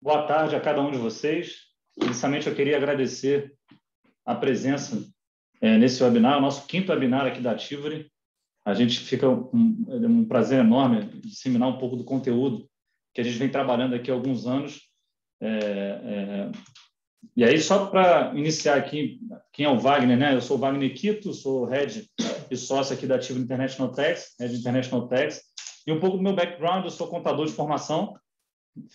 Boa tarde a cada um de vocês. Inicialmente, eu queria agradecer a presença nesse webinar, o nosso quinto webinar aqui da Tivoli. A gente fica um prazer enorme disseminar um pouco do conteúdo que a gente vem trabalhando aqui há alguns anos. E aí, só para iniciar aqui, quem é o Wagner, né? Eu sou o Wagner Quito, sou Head e sócio aqui da Tivoli International Tax, Head International Tax. E um pouco do meu background, eu sou contador de formação,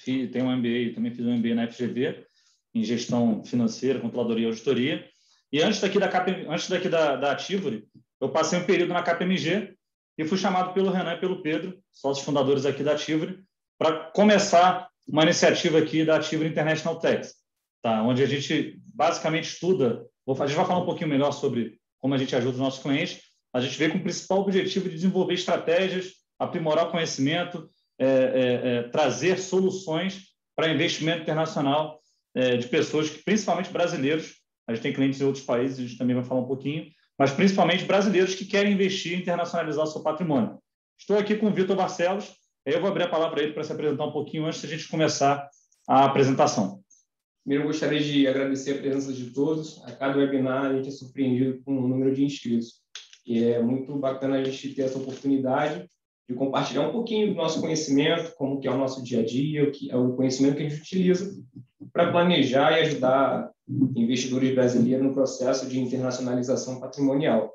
tenho um MBA, também fiz um MBA na FGV, em gestão financeira, controladoria e auditoria. E antes daqui da Tivoli, eu passei um período na KPMG e fui chamado pelo Renan e pelo Pedro, sócios fundadores aqui da Tivoli, para começar uma iniciativa aqui da Tivoli International Tax, tá? Onde a gente basicamente estuda, a gente vai falar um pouquinho melhor sobre como a gente ajuda os nossos clientes. A gente vê com o principal objetivo de desenvolver estratégias, aprimorar o conhecimento, trazer soluções para investimento internacional de pessoas, principalmente brasileiros. A gente tem clientes em outros países, a gente também vai falar um pouquinho, mas principalmente brasileiros que querem investir e internacionalizar o seu patrimônio. Estou aqui com o Vitor Barcelos, eu vou abrir a palavra para ele para se apresentar um pouquinho antes de a gente começar a apresentação. Primeiro, eu gostaria de agradecer a presença de todos. A cada webinar, a gente é surpreendido com o número de inscritos. E é muito bacana a gente ter essa oportunidade de compartilhar um pouquinho do nosso conhecimento, como que é o nosso dia a dia, o que é o conhecimento que a gente utiliza para planejar e ajudar investidores brasileiros no processo de internacionalização patrimonial.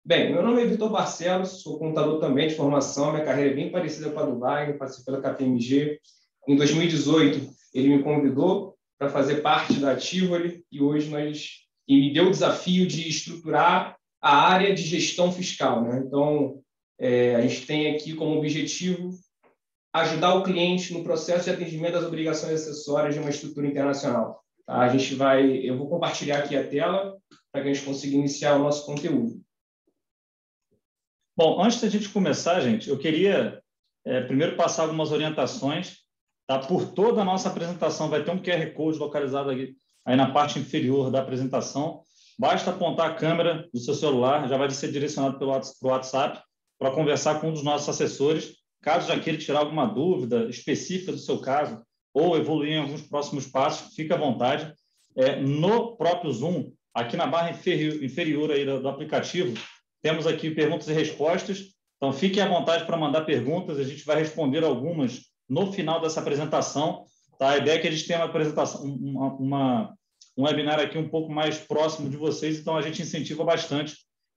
Bem, meu nome é Vitor Barcelos, sou contador também de formação, minha carreira é bem parecida com a do Wagner, passei pela KPMG. Em 2018, ele me convidou para fazer parte da Tivoli e me deu o desafio de estruturar a área de gestão fiscal, né? Então, a gente tem aqui como objetivo ajudar o cliente no processo de atendimento das obrigações acessórias de uma estrutura internacional. Tá? Eu vou compartilhar aqui a tela para que a gente consiga iniciar o nosso conteúdo. Bom, antes da gente começar, gente, eu queria primeiro passar algumas orientações. Tá? Por toda a nossa apresentação vai ter um QR Code localizado aí na parte inferior da apresentação. Basta apontar a câmera do seu celular, já vai ser direcionado pelo WhatsApp para conversar com um dos nossos assessores, caso já queira tirar alguma dúvida específica do seu caso ou evoluir em alguns próximos passos, fique à vontade. No próprio Zoom, aqui na barra inferior aí do aplicativo, temos aqui perguntas e respostas, então fiquem à vontade para mandar perguntas, a gente vai responder algumas no final dessa apresentação. Tá? A ideia é que a gente tenha uma apresentação, um webinar aqui um pouco mais próximo de vocês, então a gente incentiva bastante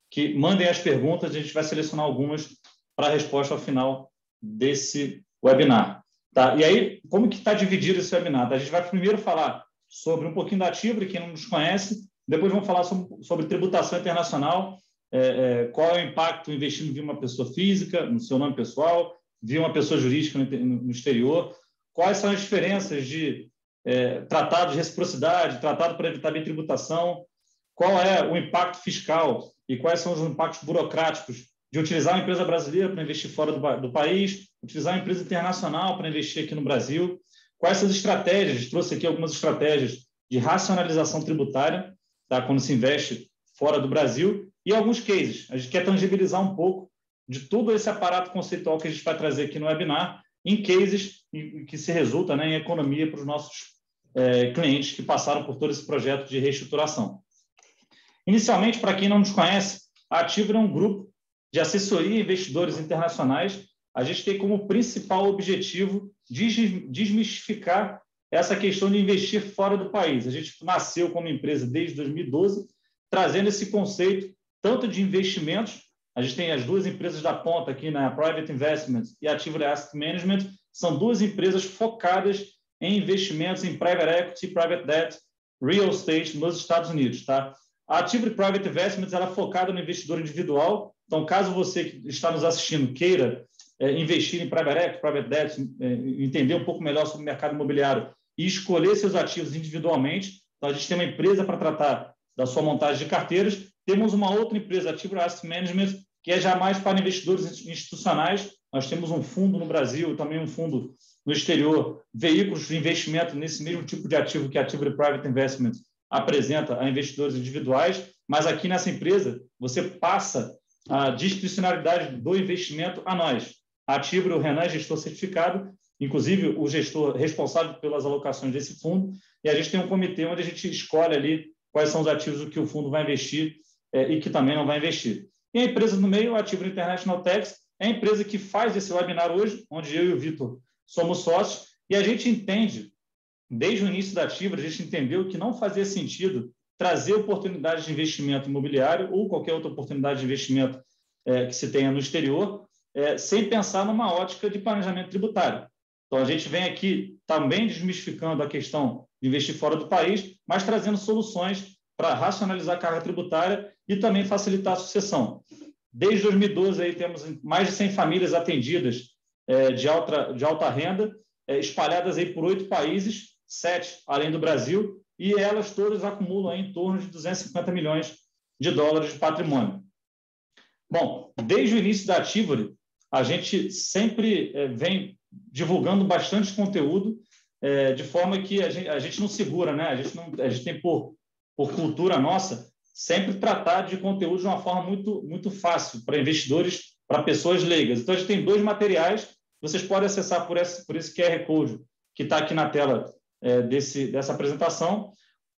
que mandem as perguntas, a gente vai selecionar algumas para a resposta ao final desse webinar. Tá? E aí, como que está dividido esse webinar? A gente vai primeiro falar sobre um pouquinho da Tivoli, quem não nos conhece, depois vamos falar sobre tributação internacional, qual é o impacto investindo via uma pessoa física, no seu nome pessoal, via uma pessoa jurídica no exterior, quais são as diferenças de tratado de reciprocidade, tratado para evitar bem tributação, qual é o impacto fiscal e quais são os impactos burocráticos de utilizar uma empresa brasileira para investir fora do país, utilizar uma empresa internacional para investir aqui no Brasil, quais são as estratégias, trouxe aqui algumas estratégias de racionalização tributária, tá? Quando se investe fora do Brasil, e alguns cases. A gente quer tangibilizar um pouco de todo esse aparato conceitual que a gente vai trazer aqui no webinar, em cases que se resulta, né, em economia para os nossos clientes que passaram por todo esse projeto de reestruturação. Inicialmente, para quem não nos conhece, a Tivoli é um grupo de assessoria a investidores internacionais. A gente tem como principal objetivo desmistificar essa questão de investir fora do país. A gente nasceu como empresa desde 2012, trazendo esse conceito tanto de investimentos. A gente tem as duas empresas da ponta aqui, na Private Investments e a Tivoli Asset Management, são duas empresas focadas em investimentos em Private Equity, Private Debt, Real Estate nos Estados Unidos. Tá? A Tivoli Private Investments ela é focada no investidor individual, então caso você que está nos assistindo queira investir em Private Equity, Private Debt, entender um pouco melhor sobre o mercado imobiliário e escolher seus ativos individualmente, então a gente tem uma empresa para tratar da sua montagem de carteiras, temos uma outra empresa, a Tivoli Asset Management, que é já mais para investidores institucionais. Nós temos um fundo no Brasil e também um fundo no exterior, veículos de investimento nesse mesmo tipo de ativo que a Tivoli Private Investment apresenta a investidores individuais, mas aqui nessa empresa você passa a discricionalidade do investimento a nós. A Tivoli, o Renan, gestor certificado, inclusive o gestor responsável pelas alocações desse fundo, e a gente tem um comitê onde a gente escolhe ali quais são os ativos que o fundo vai investir e que também não vai investir. E a empresa no meio, a Ativo International Tax, é a empresa que faz esse webinar hoje, onde eu e o Vitor somos sócios, e a gente entende, desde o início da Ativo, a gente entendeu que não fazia sentido trazer oportunidades de investimento imobiliário ou qualquer outra oportunidade de investimento que se tenha no exterior, sem pensar numa ótica de planejamento tributário. Então, a gente vem aqui também desmistificando a questão de investir fora do país, mas trazendo soluções para racionalizar a carga tributária e também facilitar a sucessão. Desde 2012, aí, temos mais de 100 famílias atendidas de alta renda, espalhadas aí por 8 países, 7 além do Brasil, e elas todas acumulam aí em torno de 250 milhões de dólares de patrimônio. Bom, desde o início da Ativory, a gente sempre vem divulgando bastante conteúdo, de forma que a gente não segura, né? A gente tem por cultura nossa sempre tratar de conteúdo de uma forma muito fácil para investidores, para pessoas leigas. Então, a gente tem 2 materiais, vocês podem acessar por esse QR Code que está aqui na tela dessa apresentação.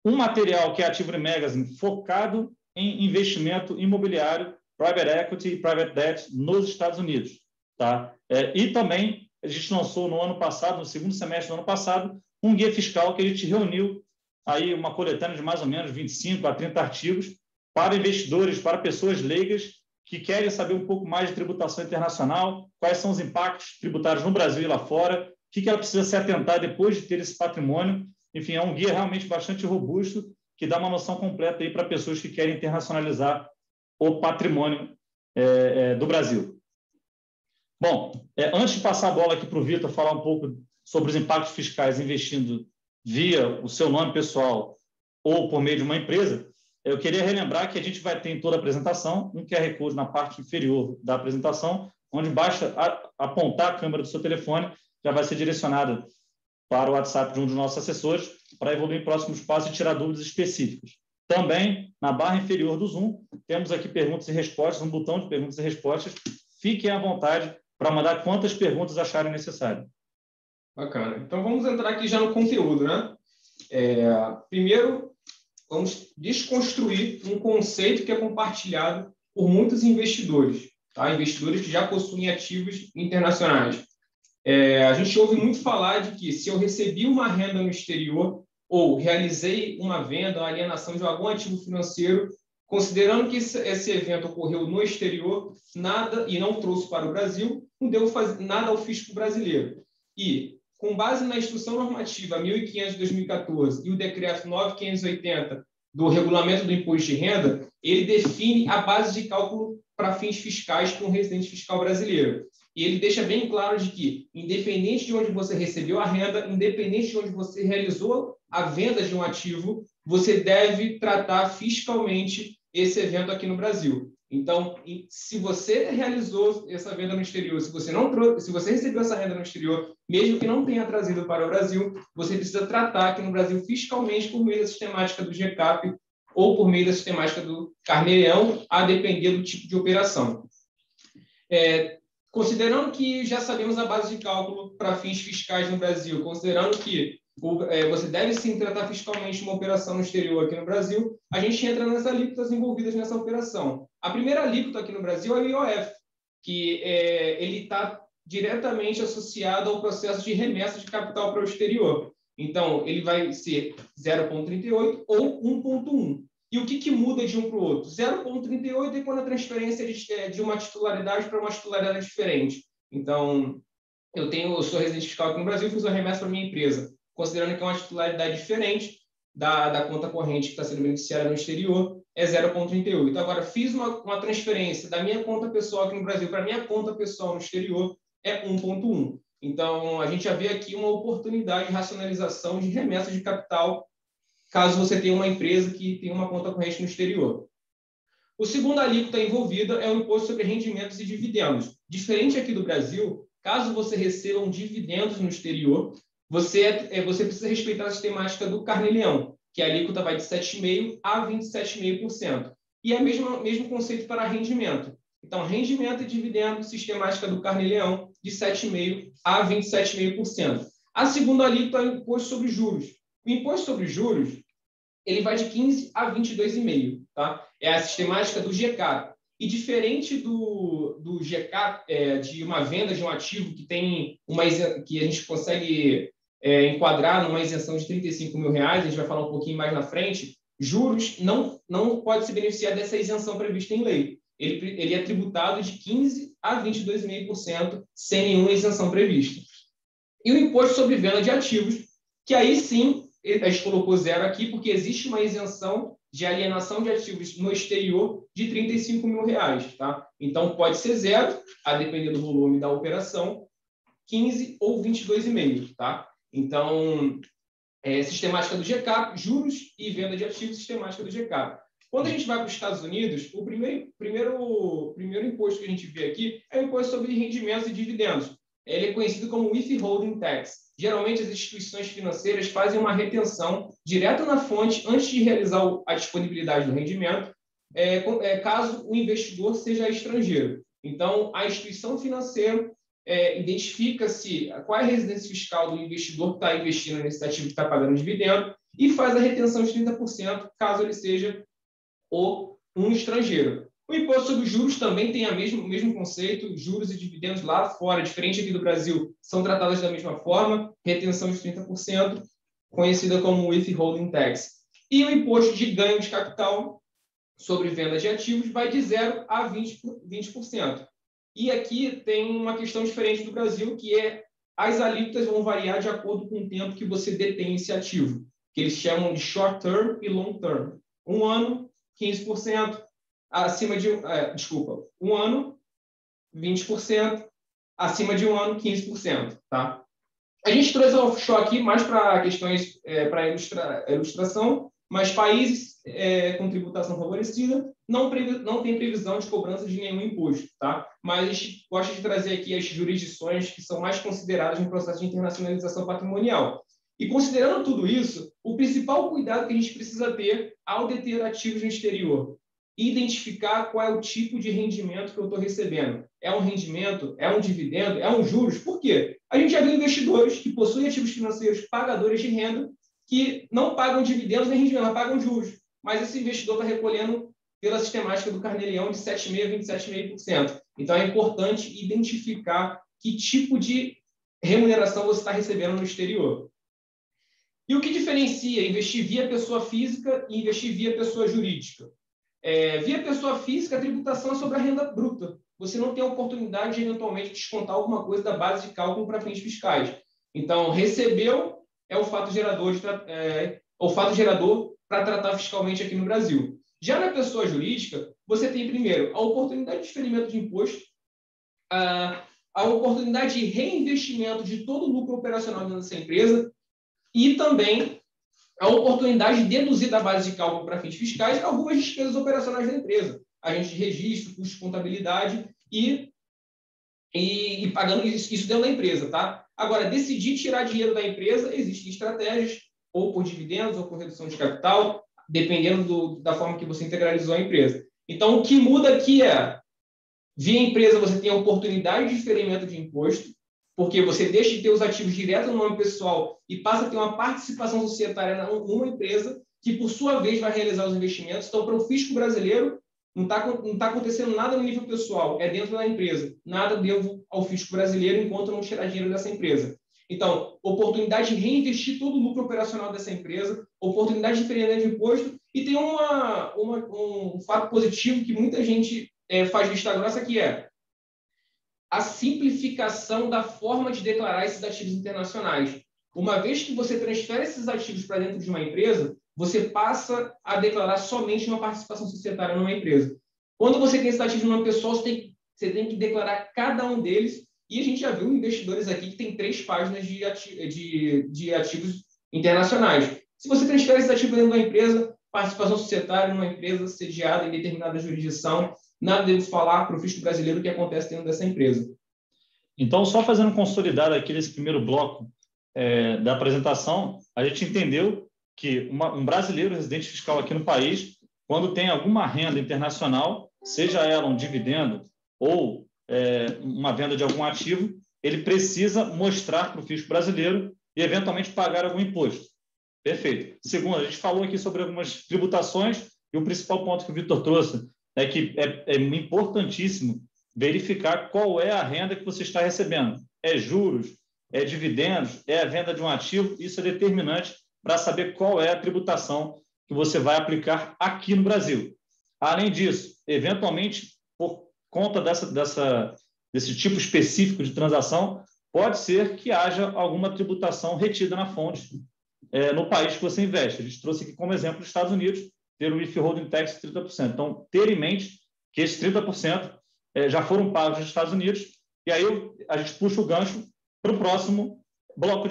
Um material que é a Ativory Magazine, focado em investimento imobiliário, private equity e private debt nos Estados Unidos. Tá? E também a gente lançou no ano passado, no segundo semestre do ano passado, um guia fiscal que a gente reuniu aí uma coletânea de mais ou menos 25 a 30 artigos para investidores, para pessoas leigas que querem saber um pouco mais de tributação internacional, quais são os impactos tributários no Brasil e lá fora, o que ela precisa se atentar depois de ter esse patrimônio. Enfim, é um guia realmente bastante robusto que dá uma noção completa aí para pessoas que querem internacionalizar o patrimônio do Brasil. Bom, antes de passar a bola aqui para o Vitor falar um pouco sobre os impactos fiscais investindo via o seu nome pessoal ou por meio de uma empresa, eu queria relembrar que a gente vai ter em toda a apresentação um QR Code na parte inferior da apresentação, onde basta apontar a câmera do seu telefone, já vai ser direcionada para o WhatsApp de um dos nossos assessores para evoluir em próximos passos e tirar dúvidas específicas. Também, na barra inferior do Zoom, temos aqui perguntas e respostas, um botão de perguntas e respostas. Fiquem à vontade para mandar quantas perguntas acharem necessário. Bacana. Então, vamos entrar aqui já no conteúdo, né? Primeiro, vamos desconstruir um conceito que é compartilhado por muitos investidores, tá? Investidores que já possuem ativos internacionais. A gente ouve muito falar de que se eu recebi uma renda no exterior ou realizei uma venda, uma alienação de algum ativo financeiro, considerando que esse evento ocorreu no exterior, nada e não trouxe para o Brasil, não devo fazer nada ao fisco brasileiro. E, com base na Instrução Normativa 1500 de 2014 e o Decreto 9580 do Regulamento do Imposto de Renda, ele define a base de cálculo para fins fiscais para um residente fiscal brasileiro. E ele deixa bem claro de que, independente de onde você recebeu a renda, independente de onde você realizou a venda de um ativo, você deve tratar fiscalmente esse evento aqui no Brasil. Então, se você realizou essa venda no exterior, se você recebeu essa renda no exterior, mesmo que não tenha trazido para o Brasil, você precisa tratar aqui no Brasil fiscalmente por meio da sistemática do GCAP ou por meio da sistemática do Carnê-Leão, a depender do tipo de operação. Considerando que já sabemos a base de cálculo para fins fiscais no Brasil, considerando que você deve sim tratar fiscalmente uma operação no exterior aqui no Brasil, a gente entra nas alíquotas envolvidas nessa operação. A primeira alíquota aqui no Brasil é o IOF, que ele está diretamente associado ao processo de remessa de capital para o exterior. Então, ele vai ser 0,38 ou 1,1. E o que muda de um para o outro? 0,38 é quando a transferência de uma titularidade para uma titularidade diferente. Então, eu sou residente fiscal aqui no Brasil, fiz uma remessa para a minha empresa, considerando que é uma titularidade diferente da conta corrente que está sendo beneficiada no exterior, é 0,38. Agora, fiz uma transferência da minha conta pessoal aqui no Brasil para a minha conta pessoal no exterior, é 1,1. Então, a gente já vê aqui uma oportunidade de racionalização de remessa de capital, caso você tenha uma empresa que tem uma conta corrente no exterior. O segundo alíquota envolvida é o imposto sobre rendimentos e dividendos. Diferente aqui do Brasil, caso você receba dividendos no exterior, você precisa respeitar a sistemática do Carnê-Leão, que a alíquota vai de 7,5% a 27,5%. E é o mesmo conceito para rendimento. Então, rendimento e dividendo, sistemática do Carnê-Leão, de 7,5% a 27,5%. A segunda alíquota é o imposto sobre juros. O imposto sobre juros ele vai de 15% a 22,5%. Tá? É a sistemática do GCAP. E diferente do GCAP, de uma venda de um ativo que a gente consegue enquadrar numa isenção de R$35 mil, a gente vai falar um pouquinho mais na frente, juros não pode se beneficiar dessa isenção prevista em lei. Ele é tributado de 15% a 22,5% sem nenhuma isenção prevista. E o imposto sobre venda de ativos, que aí sim, a gente colocou zero aqui, porque existe uma isenção de alienação de ativos no exterior de R$35 mil. Tá? Então, pode ser zero, a depender do volume da operação, 15% ou 22,5%. Tá? Então, sistemática do GCAP, juros e venda de ativos, sistemática do GCAP. Quando a gente vai para os Estados Unidos, o primeiro imposto que a gente vê aqui é o imposto sobre rendimentos e dividendos. Ele é conhecido como withholding tax. Geralmente, as instituições financeiras fazem uma retenção direta na fonte antes de realizar a disponibilidade do rendimento, caso o investidor seja estrangeiro. Então, a instituição financeira identifica-se qual é a residência fiscal do investidor que está investindo nesse ativo que está pagando dividendo e faz a retenção de 30%, caso ele seja um estrangeiro. O imposto sobre juros também tem o mesmo conceito, juros e dividendos lá fora, diferente aqui do Brasil, são tratados da mesma forma, retenção de 30%, conhecida como withholding tax. E o imposto de ganho de capital sobre venda de ativos vai de 0% a 20%. E aqui tem uma questão diferente do Brasil, que as alíquotas vão variar de acordo com o tempo que você detém esse ativo, que eles chamam de short term e long term. 1 ano, 15%, um ano, 20%, acima de 1 ano, 15%. Tá? A gente trouxe a offshore aqui mais para questões para ilustração, mas países com tributação favorecida não tem previsão de cobrança de nenhum imposto. Tá? Mas a gente gosta de trazer aqui as jurisdições que são mais consideradas no processo de internacionalização patrimonial. E considerando tudo isso, o principal cuidado que a gente precisa ter ao deter ativos no exterior, identificar qual é o tipo de rendimento que eu estou recebendo. É um rendimento? É um dividendo? É um juros? Por quê? A gente já viu investidores que possuem ativos financeiros pagadores de renda que não pagam dividendos nem rendimento, mas pagam juros. Mas esse investidor está recolhendo pela sistemática do Carnê-Leão de 7,5% a 27,5%. Então, é importante identificar que tipo de remuneração você está recebendo no exterior. E o que diferencia investir via pessoa física e investir via pessoa jurídica? Via pessoa física, a tributação é sobre a renda bruta. Você não tem a oportunidade de, eventualmente, descontar alguma coisa da base de cálculo para fins fiscais. Então, recebeu é o fato gerador para tratar fiscalmente aqui no Brasil. Já na pessoa jurídica, você tem, primeiro, a oportunidade de diferimento de imposto, a oportunidade de reinvestimento de todo o lucro operacional dessa empresa, e também a oportunidade de deduzir da base de cálculo para fins fiscais algumas despesas operacionais da empresa, agente de registro, custo de contabilidade e pagando isso dentro da empresa. Tá? Agora, decidir tirar dinheiro da empresa, existem estratégias, ou por dividendos, ou por redução de capital, dependendo da forma que você integralizou a empresa. Então, o que muda aqui via empresa, você tem a oportunidade de diferimento de imposto, porque você deixa de ter os ativos direto no nome pessoal e passa a ter uma participação societária numa empresa que, por sua vez, vai realizar os investimentos. Então, para o fisco brasileiro, não está acontecendo nada no nível pessoal, é dentro da empresa. Nada devo ao fisco brasileiro enquanto não tirar dinheiro dessa empresa. Então, oportunidade de reinvestir todo o lucro operacional dessa empresa, oportunidade de diferimento de imposto, e tem um fato positivo que muita gente faz vista grossa, que é a simplificação da forma de declarar esses ativos internacionais. Uma vez que você transfere esses ativos para dentro de uma empresa, você passa a declarar somente uma participação societária numa empresa. Quando você tem esses ativos numa pessoa, você tem que declarar cada um deles, e a gente já viu investidores aqui que tem 3 páginas de ativos internacionais. Se você transfere esses ativos dentro de uma empresa, participação societária numa empresa sediada em determinada jurisdição, nada devo falar para o fisco brasileiro o que acontece dentro dessa empresa. Então, só fazendo um consolidado aqui nesse primeiro bloco da apresentação, a gente entendeu que um brasileiro residente fiscal aqui no país, quando tem alguma renda internacional, seja ela um dividendo ou uma venda de algum ativo, ele precisa mostrar para o fisco brasileiro e, eventualmente, pagar algum imposto. Perfeito. Segundo, a gente falou aqui sobre algumas tributações e o principal ponto que o Vitor trouxe é que é importantíssimo verificar qual é a renda que você está recebendo. É juros, é dividendos, é a venda de um ativo, isso é determinante para saber qual é a tributação que você vai aplicar aqui no Brasil. Além disso, eventualmente, por conta desse tipo específico de transação, pode ser que haja alguma tributação retida na fonte no país que você investe. A gente trouxe aqui como exemplo os Estados Unidos, ter o withholding tax de 30%. Então, ter em mente que esses 30% já foram pagos nos Estados Unidos, e aí a gente puxa o gancho para o próximo bloco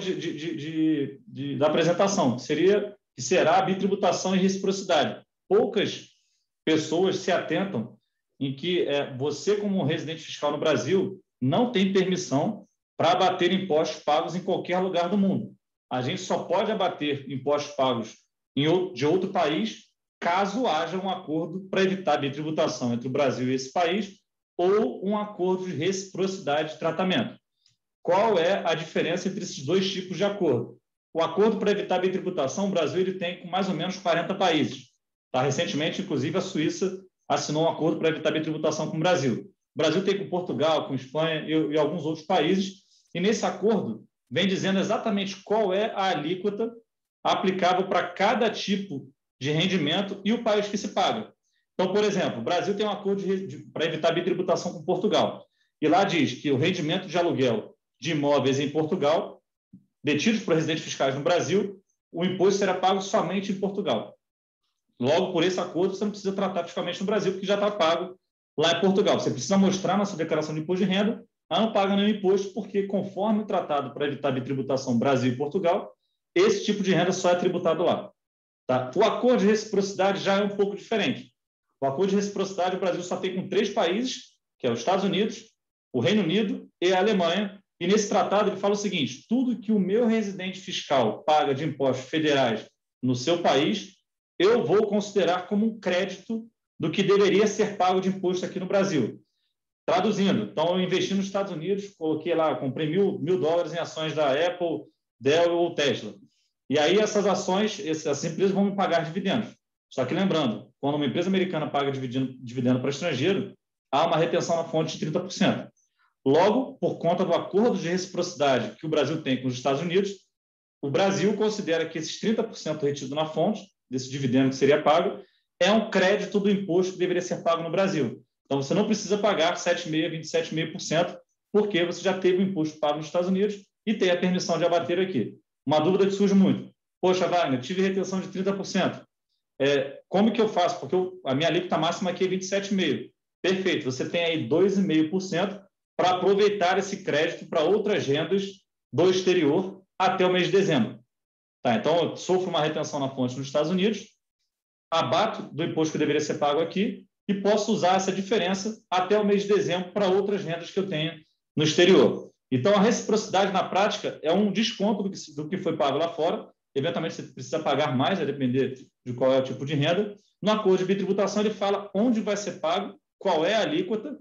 da apresentação, que será a bitributação e reciprocidade. Poucas pessoas se atentam em que você, como residente fiscal no Brasil, não tem permissão para abater impostos pagos em qualquer lugar do mundo. A gente só pode abater impostos pagos de outro país caso haja um acordo para evitar a bitributação entre o Brasil e esse país ou um acordo de reciprocidade de tratamento. Qual é a diferença entre esses dois tipos de acordo? O acordo para evitar a bitributação, o Brasil ele tem com mais ou menos 40 países. Recentemente, inclusive, a Suíça assinou um acordo para evitar a bitributação com o Brasil. O Brasil tem com Portugal, com Espanha e alguns outros países, e nesse acordo vem dizendo exatamente qual é a alíquota aplicável para cada tipo de rendimento e o país que se paga. Então, por exemplo, o Brasil tem um acordo para evitar a bitributação com Portugal, e lá diz que o rendimento de aluguel de imóveis em Portugal, detidos por residentes fiscais no Brasil, o imposto será pago somente em Portugal. Logo, por esse acordo, você não precisa tratar fiscalmente no Brasil, porque já está pago lá em Portugal. Você precisa mostrar na sua declaração de imposto de renda, não paga nenhum imposto, porque, conforme o tratado para evitar a bitributação Brasil e Portugal, esse tipo de renda só é tributado lá. Tá? O acordo de reciprocidade já é um pouco diferente. O acordo de reciprocidade, o Brasil só tem com 3 países, que é os Estados Unidos, o Reino Unido e a Alemanha. E nesse tratado ele fala o seguinte: tudo que o meu residente fiscal paga de impostos federais no seu país, eu vou considerar como um crédito do que deveria ser pago de imposto aqui no Brasil. Traduzindo, então eu investi nos Estados Unidos, coloquei lá, comprei $1.000 em ações da Apple, Dell ou Tesla. E aí essas ações, essas empresas vão me pagar dividendos. Só que lembrando, quando uma empresa americana paga dividendo para estrangeiro, há uma retenção na fonte de 30%. Logo, por conta do acordo de reciprocidade que o Brasil tem com os Estados Unidos, o Brasil considera que esses 30% retido na fonte, desse dividendo que seria pago, é um crédito do imposto que deveria ser pago no Brasil. Então, você não precisa pagar 7,5%, 27,5%, porque você já teve o imposto pago nos Estados Unidos e tem a permissão de abater aqui. Uma dúvida que surge muito. Poxa, Wagner, tive retenção de 30%. Como que eu faço? Porque a minha alíquota máxima aqui é 27,5%. Perfeito, você tem aí 2,5% para aproveitar esse crédito para outras rendas do exterior até o mês de dezembro. Tá, então, eu sofro uma retenção na fonte nos Estados Unidos, abato do imposto que deveria ser pago aqui e posso usar essa diferença até o mês de dezembro para outras rendas que eu tenha no exterior. Então, a reciprocidade, na prática, é um desconto do que foi pago lá fora. Eventualmente, você precisa pagar mais, a depender de qual é o tipo de renda. No acordo de bitributação, ele fala onde vai ser pago, qual é a alíquota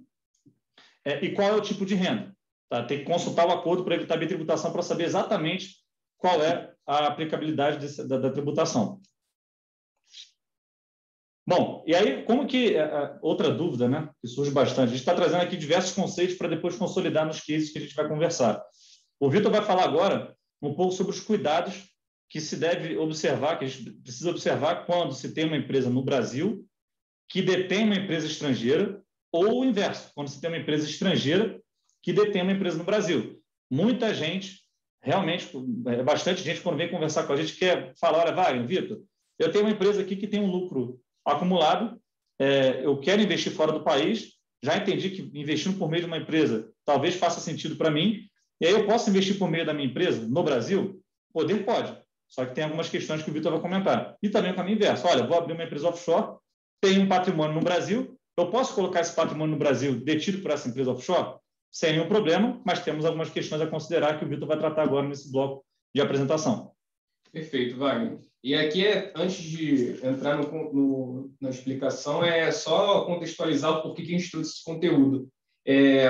e qual é o tipo de renda. Tá? Tem que consultar o acordo para evitar a bitributação para saber exatamente qual é a aplicabilidade da tributação. Bom, e aí, outra dúvida, né, que surge bastante, a gente está trazendo aqui diversos conceitos para depois consolidar nos cases que a gente vai conversar. O Vitor vai falar agora um pouco sobre os cuidados que se deve observar, que a gente precisa observar quando se tem uma empresa no Brasil que detém uma empresa estrangeira, ou o inverso, quando se tem uma empresa estrangeira que detém uma empresa no Brasil. Muita gente, realmente, bastante gente, quando vem conversar com a gente, quer falar: olha, Wagner, Vitor, eu tenho uma empresa aqui que tem um lucro acumulado, eu quero investir fora do país, já entendi que investindo por meio de uma empresa talvez faça sentido para mim, e aí eu posso investir por meio da minha empresa no Brasil? Poder pode, só que tem algumas questões que o Vitor vai comentar. E também o caminho inverso: olha, vou abrir uma empresa offshore, tenho um patrimônio no Brasil, eu posso colocar esse patrimônio no Brasil detido por essa empresa offshore? Sem nenhum problema, mas temos algumas questões a considerar que o Vitor vai tratar agora nesse bloco de apresentação. Perfeito, Wagner. E aqui, antes de entrar na explicação, é só contextualizar o porquê que a gente trouxe esse conteúdo.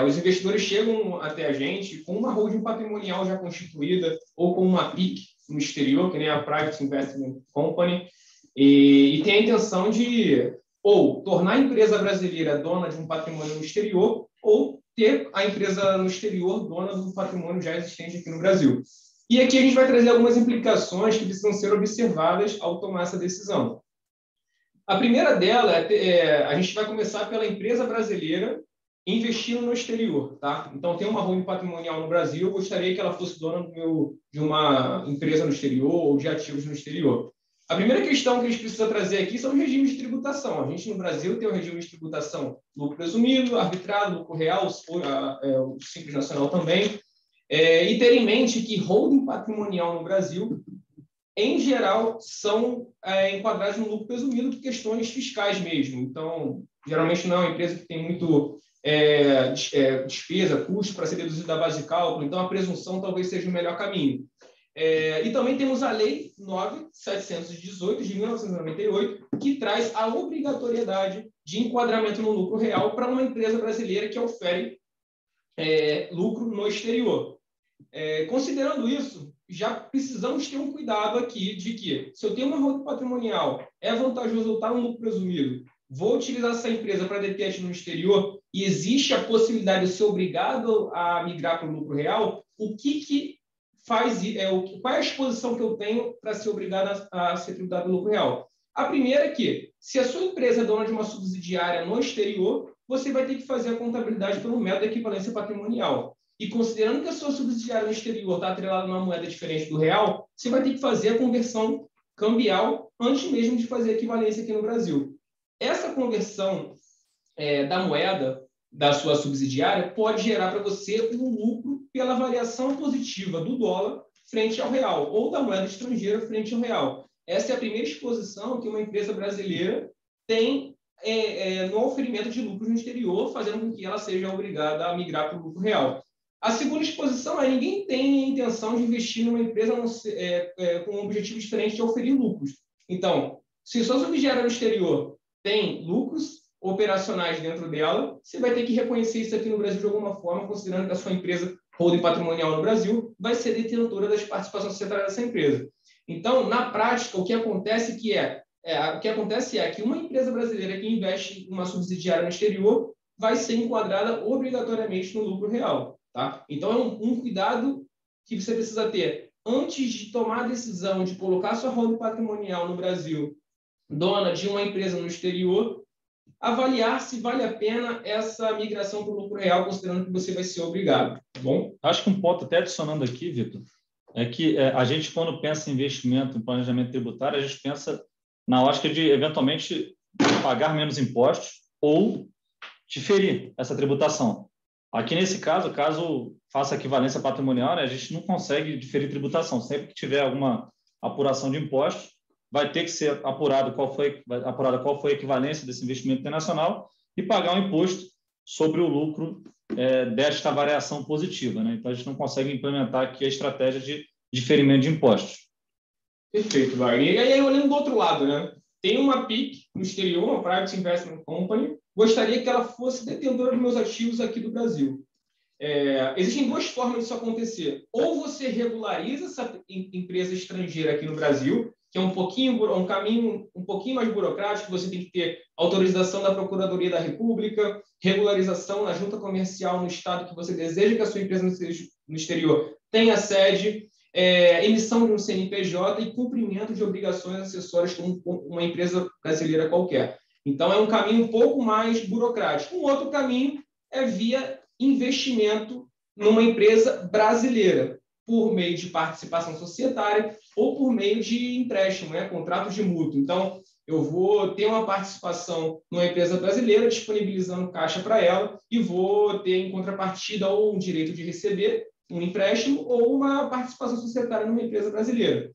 Os investidores chegam até a gente com uma holding patrimonial já constituída ou com uma PIC no exterior, que nem a Private Investment Company, e tem a intenção de ou tornar a empresa brasileira dona de um patrimônio no exterior ou ter a empresa no exterior dona do patrimônio já existente aqui no Brasil. E aqui a gente vai trazer algumas implicações que precisam ser observadas ao tomar essa decisão. A primeira dela a gente vai começar pela empresa brasileira investindo no exterior, tá? Então, tem uma holding patrimonial no Brasil, eu gostaria que ela fosse dona de uma empresa no exterior ou de ativos no exterior. A primeira questão que a gente precisa trazer aqui são os regimes de tributação. A gente, no Brasil, tem o regime de tributação lucro presumido, arbitrado, lucro real, o Simples Nacional também. E ter em mente que holding patrimonial no Brasil, em geral, são enquadrados no lucro presumido por questões fiscais mesmo. Então, geralmente não é uma empresa que tem muito despesa, custo para ser deduzido da base de cálculo, então a presunção talvez seja o melhor caminho. E também temos a Lei 9.718, de 1998, que traz a obrigatoriedade de enquadramento no lucro real para uma empresa brasileira que ofere lucro no exterior. Considerando isso, já precisamos ter um cuidado aqui de que, se eu tenho uma holding patrimonial, é vantajoso eu estar no lucro presumido, vou utilizar essa empresa para deter ativo no exterior e existe a possibilidade de eu ser obrigado a migrar para o lucro real, o que faz, qual é a exposição que eu tenho para ser obrigado a ser tributado no lucro real? A primeira é que, se a sua empresa é dona de uma subsidiária no exterior, você vai ter que fazer a contabilidade pelo método de equivalência patrimonial. E considerando que a sua subsidiária no exterior está atrelada a uma moeda diferente do real, você vai ter que fazer a conversão cambial antes mesmo de fazer a equivalência aqui no Brasil. Essa conversão da moeda da sua subsidiária pode gerar para você um lucro pela variação positiva do dólar frente ao real, ou da moeda estrangeira frente ao real. Essa é a primeira exposição que uma empresa brasileira tem no oferimento de lucros no exterior, fazendo com que ela seja obrigada a migrar para o lucro real. A segunda exposição é ninguém tem a intenção de investir numa empresa com um objetivo diferente de oferir lucros. Então, se sua subsidiária no exterior tem lucros operacionais dentro dela, você vai ter que reconhecer isso aqui no Brasil de alguma forma, considerando que a sua empresa holding patrimonial no Brasil vai ser detentora das participações societárias dessa empresa. Então, na prática, o que acontece é que uma empresa brasileira que investe em uma subsidiária no exterior vai ser enquadrada obrigatoriamente no lucro real. Tá? Então, é um cuidado que você precisa ter antes de tomar a decisão de colocar sua holding patrimonial no Brasil, dona de uma empresa no exterior, avaliar se vale a pena essa migração para o lucro real, considerando que você vai ser obrigado. Tá bom? Acho que um ponto, até adicionando aqui, Vitor, é que a gente, quando pensa em investimento, em planejamento tributário, a gente pensa na ótica de, eventualmente, pagar menos impostos ou diferir essa tributação. Aqui, nesse caso faça equivalência patrimonial, né, a gente não consegue diferir tributação. Sempre que tiver alguma apuração de impostos, vai ter que ser apurado qual foi a equivalência desse investimento internacional e pagar um imposto sobre o lucro desta variação positiva. Né? Então, a gente não consegue implementar aqui a estratégia de diferimento de impostos. Perfeito, Wagner. E aí, olhando do outro lado, né? Tem uma PIC no exterior, uma Private Investment Company, gostaria que ela fosse detentora dos meus ativos aqui do Brasil. Existem duas formas disso acontecer. Ou você regulariza essa empresa estrangeira aqui no Brasil, que é um caminho um pouquinho mais burocrático, você tem que ter autorização da Procuradoria da República, regularização na junta comercial no estado que você deseja que a sua empresa no exterior tenha sede, emissão de um CNPJ e cumprimento de obrigações acessórias como uma empresa brasileira qualquer. Então, é um caminho um pouco mais burocrático. Um outro caminho é via investimento numa empresa brasileira, por meio de participação societária ou por meio de empréstimo, contratos de mútuo. Então, eu vou ter uma participação numa empresa brasileira, disponibilizando caixa para ela, e vou ter em contrapartida ou um direito de receber um empréstimo ou uma participação societária numa empresa brasileira.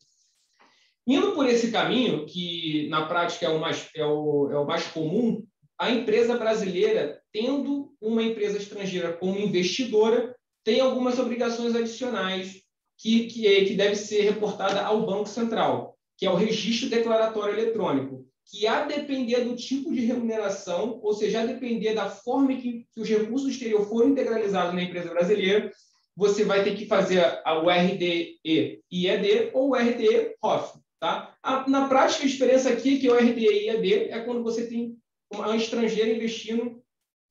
Indo por esse caminho, que na prática é o mais comum, a empresa brasileira, tendo uma empresa estrangeira como investidora, tem algumas obrigações adicionais que deve ser reportada ao Banco Central, que é o registro declaratório eletrônico. que, a depender do tipo de remuneração, ou seja, a depender da forma que os recursos do exterior foram integralizados na empresa brasileira, você vai ter que fazer o RDE-IED ou o RDE-ROF. Tá? Na prática, a diferença aqui é que o RDE-IED é quando você tem uma estrangeira investindo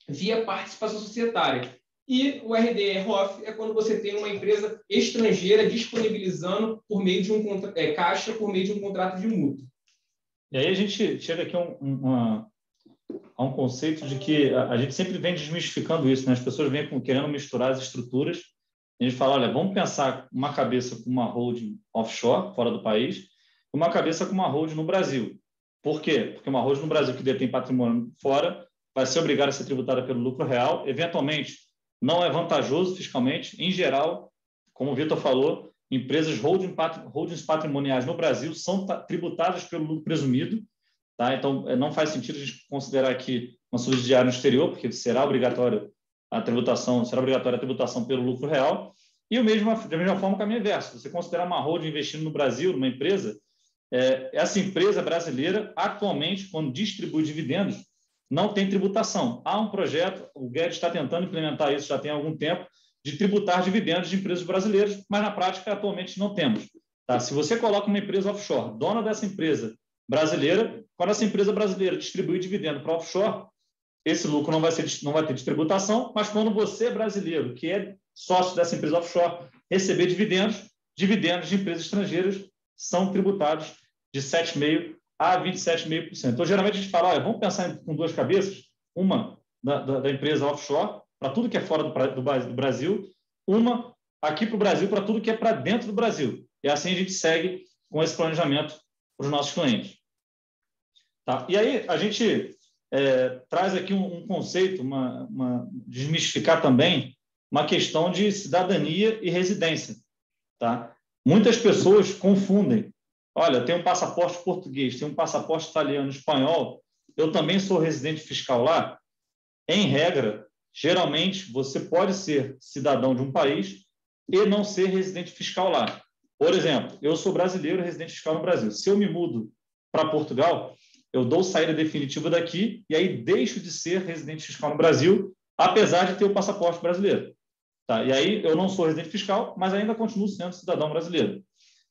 via participação societária. E o RDE-ROF é quando você tem uma empresa estrangeira disponibilizando por meio de caixa, por meio de um contrato de mútuo. E aí a gente chega aqui a um conceito de que a gente sempre vem desmistificando isso, né? As pessoas vêm querendo misturar as estruturas. A gente fala, olha, vamos pensar uma cabeça com uma holding offshore, fora do país, e uma cabeça com uma holding no Brasil. Por quê? Porque uma holding no Brasil que detém patrimônio fora vai ser obrigada a ser tributada pelo lucro real. Eventualmente, não é vantajoso fiscalmente. Em geral, como o Vitor falou, empresas holdings patrimoniais no Brasil são tributadas pelo lucro presumido. Tá? Então, não faz sentido a gente considerar aqui uma subsidiária no exterior, porque será obrigatória a tributação pelo lucro real. E da mesma forma, o caminho inverso. Você considerar uma holding investindo no Brasil, numa empresa, essa empresa brasileira, atualmente, quando distribui dividendos, não tem tributação. Há um projeto, o Guedes está tentando implementar isso já tem algum tempo, de tributar dividendos de empresas brasileiras, mas na prática atualmente não temos. Tá? Se você coloca uma empresa offshore, dona dessa empresa brasileira, quando essa empresa brasileira distribui dividendo para offshore, esse lucro não vai ter tributação, mas quando você, brasileiro, que é sócio dessa empresa offshore, receber dividendos de empresas estrangeiras são tributados de 7,5% a 27,5%. Então, geralmente, a gente fala, olha, vamos pensar com duas cabeças, uma da empresa offshore, para tudo que é fora do Brasil, uma aqui para o Brasil, para tudo que é para dentro do Brasil. E assim a gente segue com esse planejamento para os nossos clientes. Tá? E aí, a gente traz aqui um conceito, desmistificar também uma questão de cidadania e residência. Tá? Muitas pessoas confundem. Olha, tem um passaporte português, tem um passaporte italiano, espanhol, eu também sou residente fiscal lá? Em regra, geralmente, você pode ser cidadão de um país e não ser residente fiscal lá. Por exemplo, eu sou brasileiro residente fiscal no Brasil. Se eu me mudo para Portugal, eu dou saída definitiva daqui e aí deixo de ser residente fiscal no Brasil, apesar de ter o passaporte brasileiro. Tá? E aí eu não sou residente fiscal, mas ainda continuo sendo cidadão brasileiro.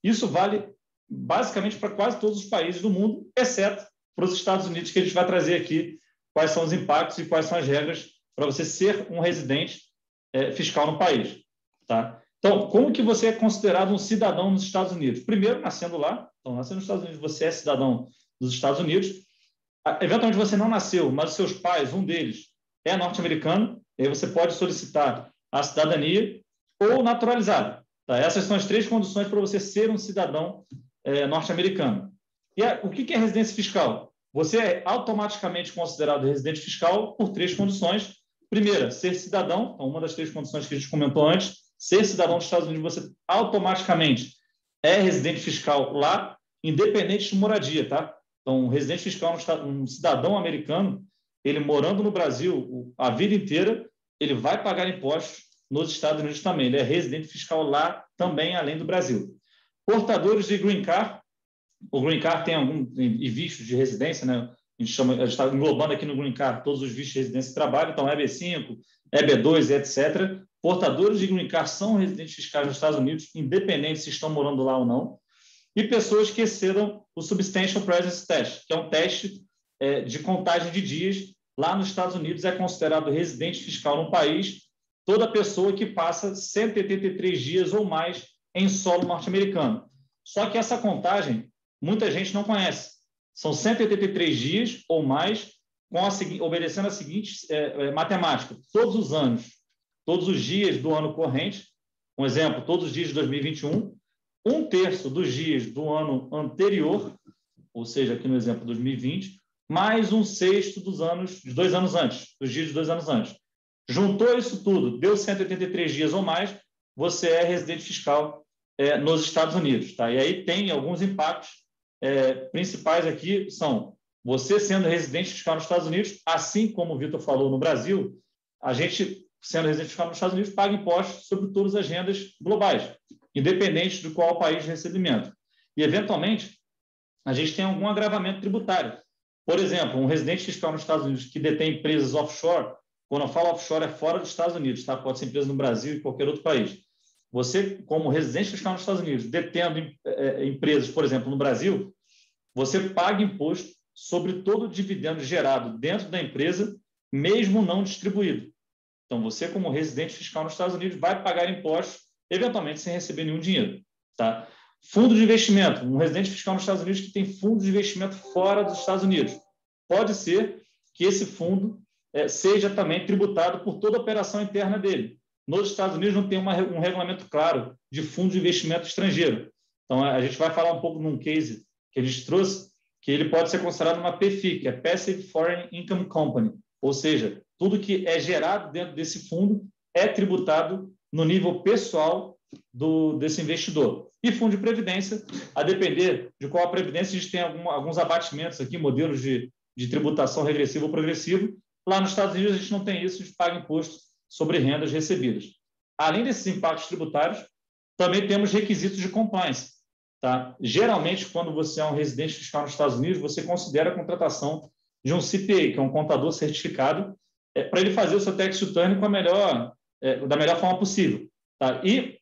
Isso vale basicamente para quase todos os países do mundo, exceto para os Estados Unidos, que a gente vai trazer aqui quais são os impactos e quais são as regras para você ser um residente fiscal no país. Tá? Então, como que você é considerado um cidadão nos Estados Unidos? Primeiro, nascendo lá. Então, nascendo nos Estados Unidos, você é cidadão dos Estados Unidos. Eventualmente, você não nasceu, mas os seus pais, um deles, é norte-americano, e aí você pode solicitar a cidadania ou naturalizado. Tá? Essas são as três condições para você ser um cidadão norte-americano. E o que é residência fiscal? Você é automaticamente considerado residente fiscal por três condições. Primeira, ser cidadão, então uma das três condições que a gente comentou antes, ser cidadão dos Estados Unidos, você automaticamente é residente fiscal lá, independente de moradia, tá? Então, um residente fiscal, um cidadão americano, ele morando no Brasil a vida inteira, ele vai pagar impostos nos Estados Unidos também. Ele é residente fiscal lá também, além do Brasil. Portadores de Green Card, o Green Card tem vistos de a gente está englobando aqui no Green Card todos os vistos de residência e trabalho, então EB5, EB2, etc. Portadores de Green Card são residentes fiscais nos Estados Unidos, independente se estão morando lá ou não. E pessoas que excedam o Substantial Presence Test, que é um teste de contagem de dias. Lá nos Estados Unidos é considerado residente fiscal no país toda pessoa que passa 183 dias ou mais em solo norte-americano. Só que essa contagem muita gente não conhece. São 183 dias ou mais, obedecendo a seguinte matemática. Todos os anos, todos os dias do ano corrente, um exemplo, todos os dias de 2021, 1/3 dos dias do ano anterior, ou seja, aqui no exemplo 2020, mais 1/6 de 2 anos antes, dos dias de 2 anos antes. Juntou isso tudo, deu 183 dias ou mais, você é residente fiscal nos Estados Unidos. Tá? E aí tem alguns impactos principais aqui, são você sendo residente fiscal nos Estados Unidos, assim como o Vitor falou no Brasil, a gente, sendo residente fiscal nos Estados Unidos, paga impostos sobre todas as rendas globais, independente de qual país de recebimento. E, eventualmente, a gente tem algum agravamento tributário. Por exemplo, um residente fiscal nos Estados Unidos que detém empresas offshore, quando eu falo offshore é fora dos Estados Unidos, tá? Pode ser empresa no Brasil e qualquer outro país. Você, como residente fiscal nos Estados Unidos, detendo empresas, por exemplo, no Brasil, você paga imposto sobre todo o dividendo gerado dentro da empresa, mesmo não distribuído. Então, você, como residente fiscal nos Estados Unidos, vai pagar impostos, eventualmente sem receber nenhum dinheiro. Tá? Fundo de investimento. Um residente fiscal nos Estados Unidos que tem fundo de investimento fora dos Estados Unidos. Pode ser que esse fundo seja também tributado por toda a operação interna dele. Nos Estados Unidos não tem um regulamento claro de fundo de investimento estrangeiro. Então, a gente vai falar um pouco num case que a gente trouxe, que ele pode ser considerado uma PFI, que é Passive Foreign Income Company, ou seja, tudo que é gerado dentro desse fundo é tributado no nível pessoal desse investidor. E fundo de previdência, a depender de qual a previdência, a gente tem alguns abatimentos aqui, modelos de tributação regressiva ou progressivo. Lá nos Estados Unidos, a gente não tem isso, a gente paga imposto sobre rendas recebidas. Além desses impactos tributários, também temos requisitos de compliance. Tá? Geralmente, quando você é um residente fiscal nos Estados Unidos, você considera a contratação de um CPA, que é um contador certificado, para ele fazer o seu tax return da melhor forma possível. Tá? E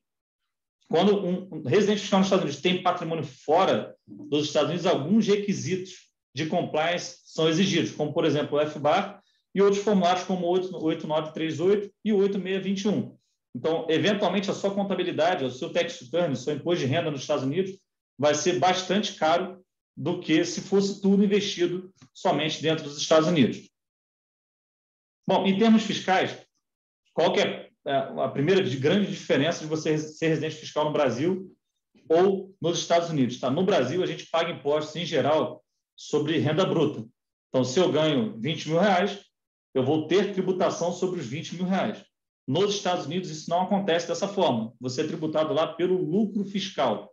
quando um residente fiscal nos Estados Unidos tem patrimônio fora dos Estados Unidos, alguns requisitos de compliance são exigidos, como, por exemplo, o FBAR e outros formulários como o 8938 e o 8621. Então, eventualmente, a sua contabilidade, o seu tax return, o seu imposto de renda nos Estados Unidos vai ser bastante caro do que se fosse tudo investido somente dentro dos Estados Unidos. Bom, em termos fiscais, qual que é a primeira grande diferença de você ser residente fiscal no Brasil ou nos Estados Unidos? Tá? No Brasil, a gente paga impostos, em geral, sobre renda bruta. Então, se eu ganho 20 mil reais, eu vou ter tributação sobre os 20 mil reais. Nos Estados Unidos, isso não acontece dessa forma. Você é tributado lá pelo lucro fiscal.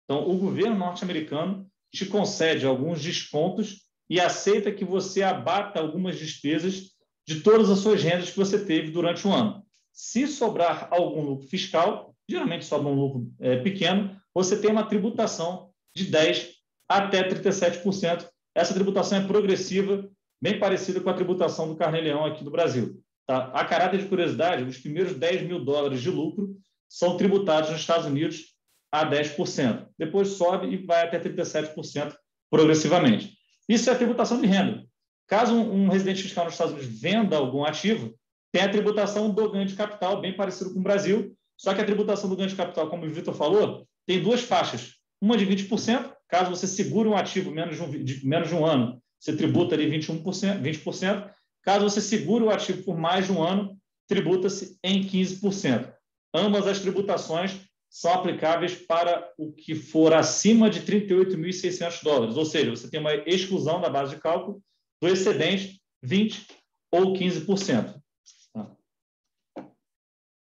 Então, o governo norte-americano te concede alguns descontos e aceita que você abata algumas despesas de todas as suas rendas que você teve durante o ano. Se sobrar algum lucro fiscal, geralmente sobra um lucro pequeno, você tem uma tributação de 10% até 37%. Essa tributação é progressiva, bem parecida com a tributação do Carnê-Leão aqui do Brasil. Tá? A caráter de curiosidade, os primeiros 10 mil dólares de lucro são tributados nos Estados Unidos a 10%. Depois sobe e vai até 37% progressivamente. Isso é a tributação de renda. Caso um residente fiscal nos Estados Unidos venda algum ativo, tem a tributação do ganho de capital, bem parecido com o Brasil, só que a tributação do ganho de capital, como o Vitor falou, tem duas faixas. Uma de 20%, caso você segure um ativo menos de um ano, você tributa ali 20%. Caso você segure o ativo por mais de um ano, tributa-se em 15%. Ambas as tributações são aplicáveis para o que for acima de 38.600 dólares, ou seja, você tem uma exclusão da base de cálculo do excedente 20% ou 15%.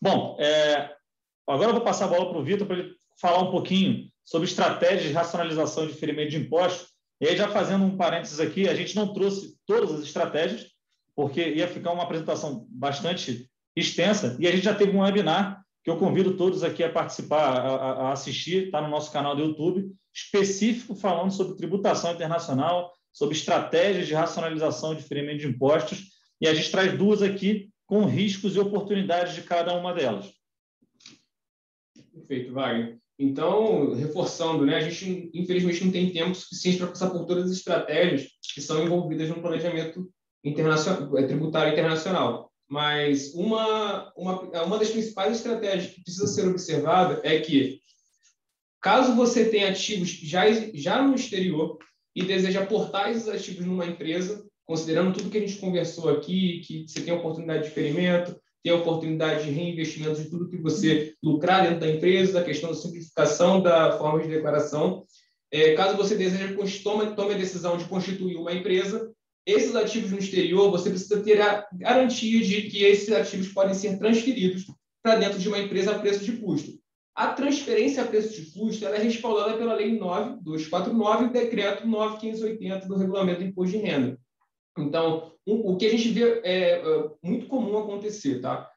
Bom, agora eu vou passar a bola para o Vitor para ele falar um pouquinho sobre estratégias de racionalização e diferimento de impostos. E aí, já fazendo um parênteses aqui, a gente não trouxe todas as estratégias, porque ia ficar uma apresentação bastante extensa, e a gente já teve um webinar que eu convido todos aqui a participar, a assistir, está no nosso canal do YouTube, específico falando sobre tributação internacional, sobre estratégias de racionalização e diferimento de impostos, e a gente traz duas aqui com riscos e oportunidades de cada uma delas. Perfeito, Wagner. Então, reforçando, né, a gente, infelizmente, não tem tempo suficiente para passar por todas as estratégias que são envolvidas no planejamento tributário internacional. Mas uma das principais estratégias que precisa ser observada é que, caso você tenha ativos já no exterior e deseja aportar esses ativos numa empresa, considerando tudo que a gente conversou aqui, que você tem a oportunidade de experimento, tem a oportunidade de reinvestimento de tudo que você lucrar dentro da empresa, da questão da simplificação da forma de declaração. Caso você deseje tome a decisão de constituir uma empresa, esses ativos no exterior, você precisa ter a garantia de que esses ativos podem ser transferidos para dentro de uma empresa a preço de custo. A transferência a preço de custo ela é respaldada pela Lei 9.249 e o Decreto 9.580 do Regulamento do Imposto de Renda. Então, o que a gente vê é muito comum acontecer, tá?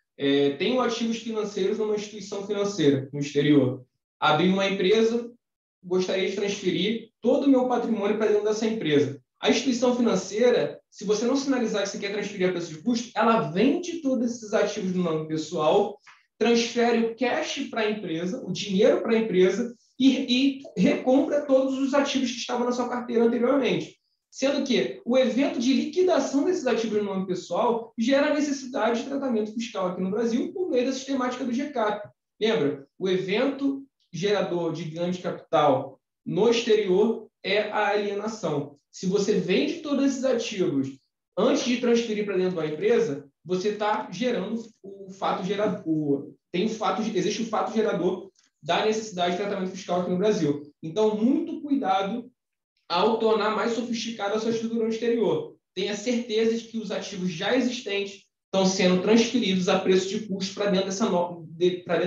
Tenho ativos financeiros numa instituição financeira no exterior. Abri uma empresa, gostaria de transferir todo o meu patrimônio para dentro dessa empresa. A instituição financeira, se você não sinalizar que você quer transferir a preço de custo, ela vende todos esses ativos no nome pessoal, transfere o cash para a empresa, o dinheiro para a empresa e recompra todos os ativos que estavam na sua carteira anteriormente. Sendo que o evento de liquidação desses ativos no nome pessoal gera a necessidade de tratamento fiscal aqui no Brasil por meio da sistemática do GCAP. Lembra? O evento gerador de ganho de capital no exterior é a alienação. Se você vende todos esses ativos antes de transferir para dentro da empresa, você está gerando o fato gerador. Existe o fato gerador da necessidade de tratamento fiscal aqui no Brasil. Então, muito cuidado ao tornar mais sofisticada a sua estrutura no exterior. Tenha certeza de que os ativos já existentes estão sendo transferidos a preço de custo para dentro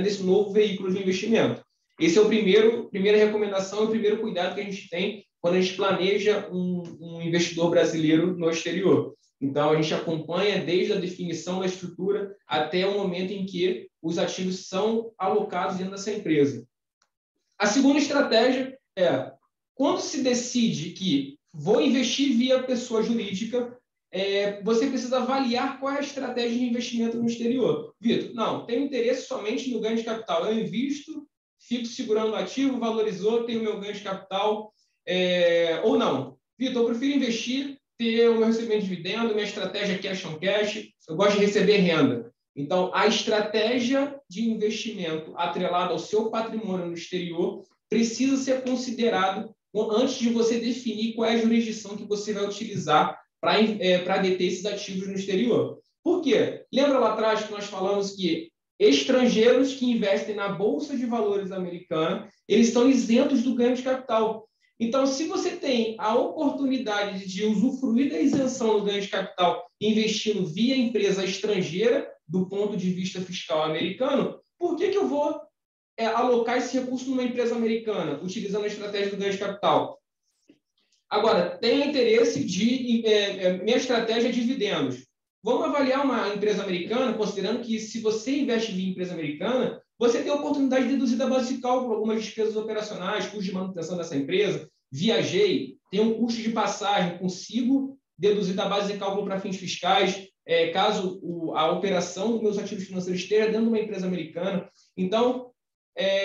desse novo veículo de investimento. Esse é a primeira recomendação e o primeiro cuidado que a gente tem quando a gente planeja um investidor brasileiro no exterior. Então, a gente acompanha desde a definição da estrutura até o momento em que os ativos são alocados dentro dessa empresa. A segunda estratégia é, quando se decide que vou investir via pessoa jurídica, você precisa avaliar qual é a estratégia de investimento no exterior. Vitor, não, tenho interesse somente no ganho de capital. Eu invisto, fico segurando o ativo, valorizou, tenho meu ganho de capital, ou não. Vitor, eu prefiro investir, ter o meu recebimento de dividendo, minha estratégia é cash on cash, eu gosto de receber renda. Então, a estratégia de investimento atrelada ao seu patrimônio no exterior precisa ser considerado antes de você definir qual é a jurisdição que você vai utilizar para deter esses ativos no exterior. Por quê? Lembra lá atrás que nós falamos que estrangeiros que investem na Bolsa de Valores americana, eles estão isentos do ganho de capital. Então, se você tem a oportunidade de usufruir da isenção do ganho de capital investindo via empresa estrangeira, do ponto de vista fiscal americano, por que eu vou alocar esse recurso numa empresa americana, utilizando a estratégia do ganho de capital? Agora, tem interesse de... minha estratégia é dividendos. Vamos avaliar uma empresa americana, considerando que se você investe via empresa americana, você tem a oportunidade de deduzir da base de cálculo algumas despesas operacionais, custo de manutenção dessa empresa. Viajei, tem um custo de passagem, consigo deduzir da base de cálculo para fins fiscais, caso a operação dos meus ativos financeiros esteja dentro de uma empresa americana. Então,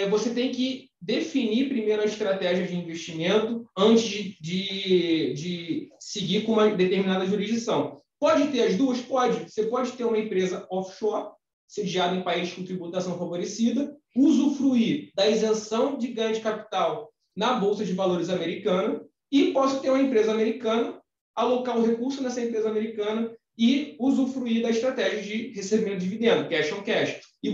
você tem que definir primeiro a estratégia de investimento antes de seguir com uma determinada jurisdição. Pode ter as duas? Pode. Você pode ter uma empresa offshore, sediada em país com tributação favorecida, usufruir da isenção de ganho de capital na Bolsa de Valores americana e posso ter uma empresa americana, alocar o recurso nessa empresa americana e usufruir da estratégia de recebimento de dividendo, cash on cash. E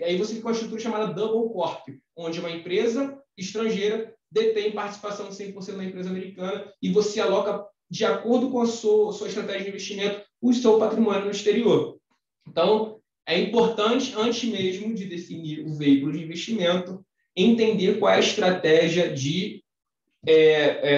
aí você fica com uma estrutura chamada Double Corp, onde uma empresa estrangeira detém participação de 100% na empresa americana e você aloca, de acordo com a sua estratégia de investimento, o seu patrimônio no exterior. Então, é importante, antes mesmo de definir o veículo de investimento, entender qual é a estratégia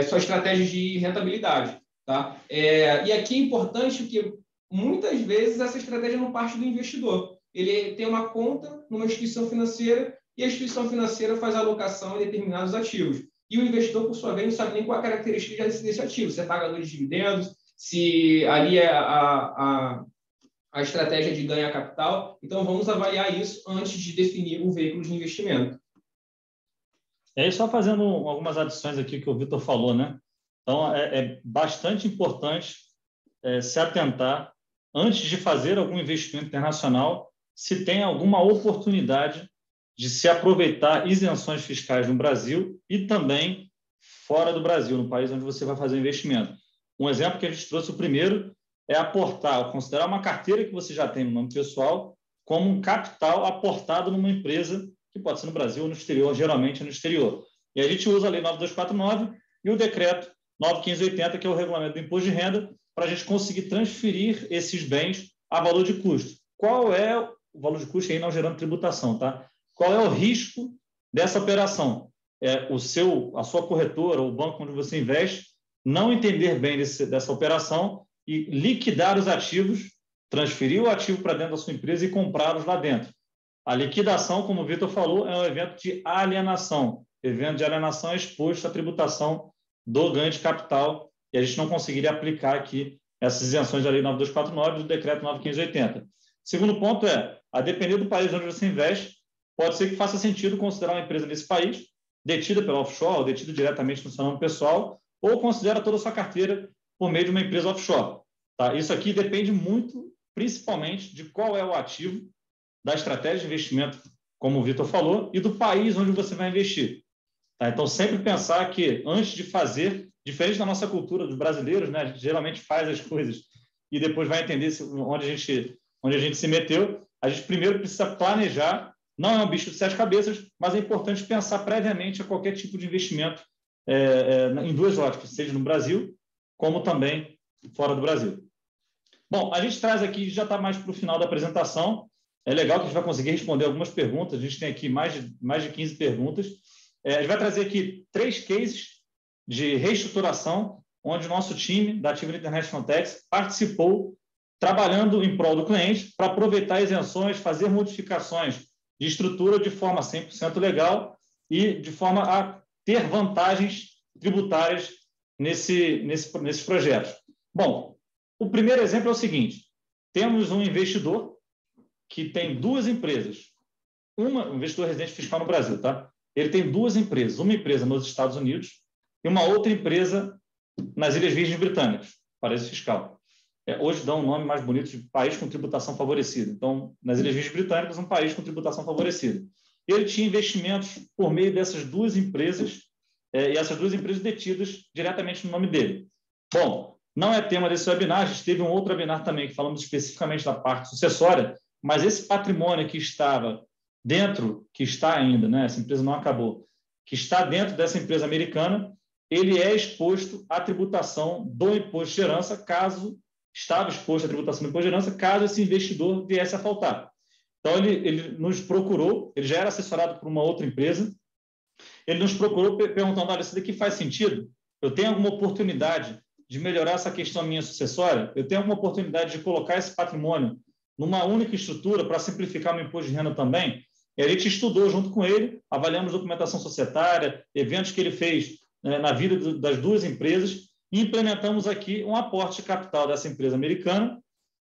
sua estratégia de rentabilidade. Tá? E aqui é importante que, muitas vezes, essa estratégia não parte do investidor. Ele tem uma conta numa instituição financeira e a instituição financeira faz a alocação em determinados ativos. E o investidor, por sua vez, não sabe nem qual é a característica desse ativo, se é pagador de dividendos, se ali é a estratégia de ganhar capital. Então, vamos avaliar isso antes de definir o veículo de investimento. E aí, só fazendo algumas adições aqui que o Vitor falou, né? Então, é bastante importante se atentar, antes de fazer algum investimento internacional, se tem alguma oportunidade de se aproveitar isenções fiscais no Brasil e também fora do Brasil, no país onde você vai fazer o investimento. Um exemplo que a gente trouxe, o primeiro, é aportar, considerar uma carteira que você já tem no nome pessoal como um capital aportado numa empresa que pode ser no Brasil ou no exterior, geralmente no exterior. E a gente usa a Lei 9249 e o Decreto 9580, que é o regulamento do imposto de renda, para a gente conseguir transferir esses bens a valor de custo. Qual é o valor de custo aí não gerando tributação, tá? Qual é o risco dessa operação? A sua corretora ou o banco onde você investe não entender bem dessa operação e liquidar os ativos, transferir o ativo para dentro da sua empresa e comprá-los lá dentro. A liquidação, como o Vitor falou, é um evento de alienação. O evento de alienação é exposto à tributação do ganho de capital e a gente não conseguiria aplicar aqui essas isenções da Lei 9249 e do Decreto 9580. Segundo ponto a depender do país onde você investe, pode ser que faça sentido considerar uma empresa desse país, detida pela offshore, ou detida diretamente no seu nome pessoal, ou considera toda a sua carteira por meio de uma empresa offshore. Tá? Isso aqui depende muito, principalmente, de qual é o ativo, da estratégia de investimento, como o Vitor falou, e do país onde você vai investir. Tá? Então, sempre pensar que, antes de fazer, diferente da nossa cultura dos brasileiros, né, a gente geralmente faz as coisas e depois vai entender onde a gente se meteu, a gente primeiro precisa planejar. Não é um bicho de 7 cabeças, mas é importante pensar previamente a qualquer tipo de investimento em duas óticas, seja no Brasil, como também fora do Brasil. Bom, a gente traz aqui, já está mais para o final da apresentação, é legal que a gente vai conseguir responder algumas perguntas, a gente tem aqui mais de 15 perguntas. A gente vai trazer aqui 3 cases de reestruturação, onde o nosso time da Ativo International Tax participou, trabalhando em prol do cliente, para aproveitar isenções, fazer modificações de estrutura de forma 100% legal e de forma a ter vantagens tributárias nesses projetos. Bom, o primeiro exemplo é o seguinte: temos um investidor que tem 2 empresas, um investidor residente fiscal no Brasil, tá? Ele tem 2 empresas, uma empresa nos Estados Unidos e uma outra empresa nas Ilhas Virgens Britânicas, paraíso fiscal. Hoje dão um nome mais bonito de país com tributação favorecida. Então, nas Ilhas Virgens Britânicas, um país com tributação favorecida. Ele tinha investimentos por meio dessas 2 empresas, e essas 2 empresas detidas diretamente no nome dele. Bom, não é tema desse webinar, a gente teve um outro webinar também que falamos especificamente da parte sucessória, mas esse patrimônio que estava dentro, que está ainda, né, essa empresa não acabou, que está dentro dessa empresa americana, ele é exposto à tributação do imposto de herança, estava exposto à tributação do imposto de herança, caso esse investidor viesse a faltar. Então, ele nos procurou, ele já era assessorado por uma outra empresa, ele nos procurou perguntando: olha, isso daqui faz sentido? Eu tenho alguma oportunidade de melhorar essa questão minha sucessória? Eu tenho alguma oportunidade de colocar esse patrimônio numa única estrutura para simplificar o imposto de renda também? E a gente estudou junto com ele, avaliamos documentação societária, eventos que ele fez na vida das 2 empresas, e implementamos aqui um aporte de capital dessa empresa americana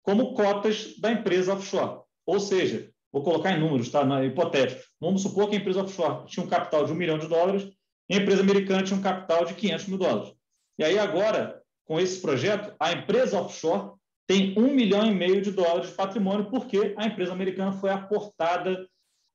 como cotas da empresa offshore. Ou seja, vou colocar em números, tá? Hipotético. Vamos supor que a empresa offshore tinha um capital de $1 milhão e a empresa americana tinha um capital de $500 mil. E aí agora, com esse projeto, a empresa offshore tem $1,5 milhão de patrimônio, porque a empresa americana foi aportada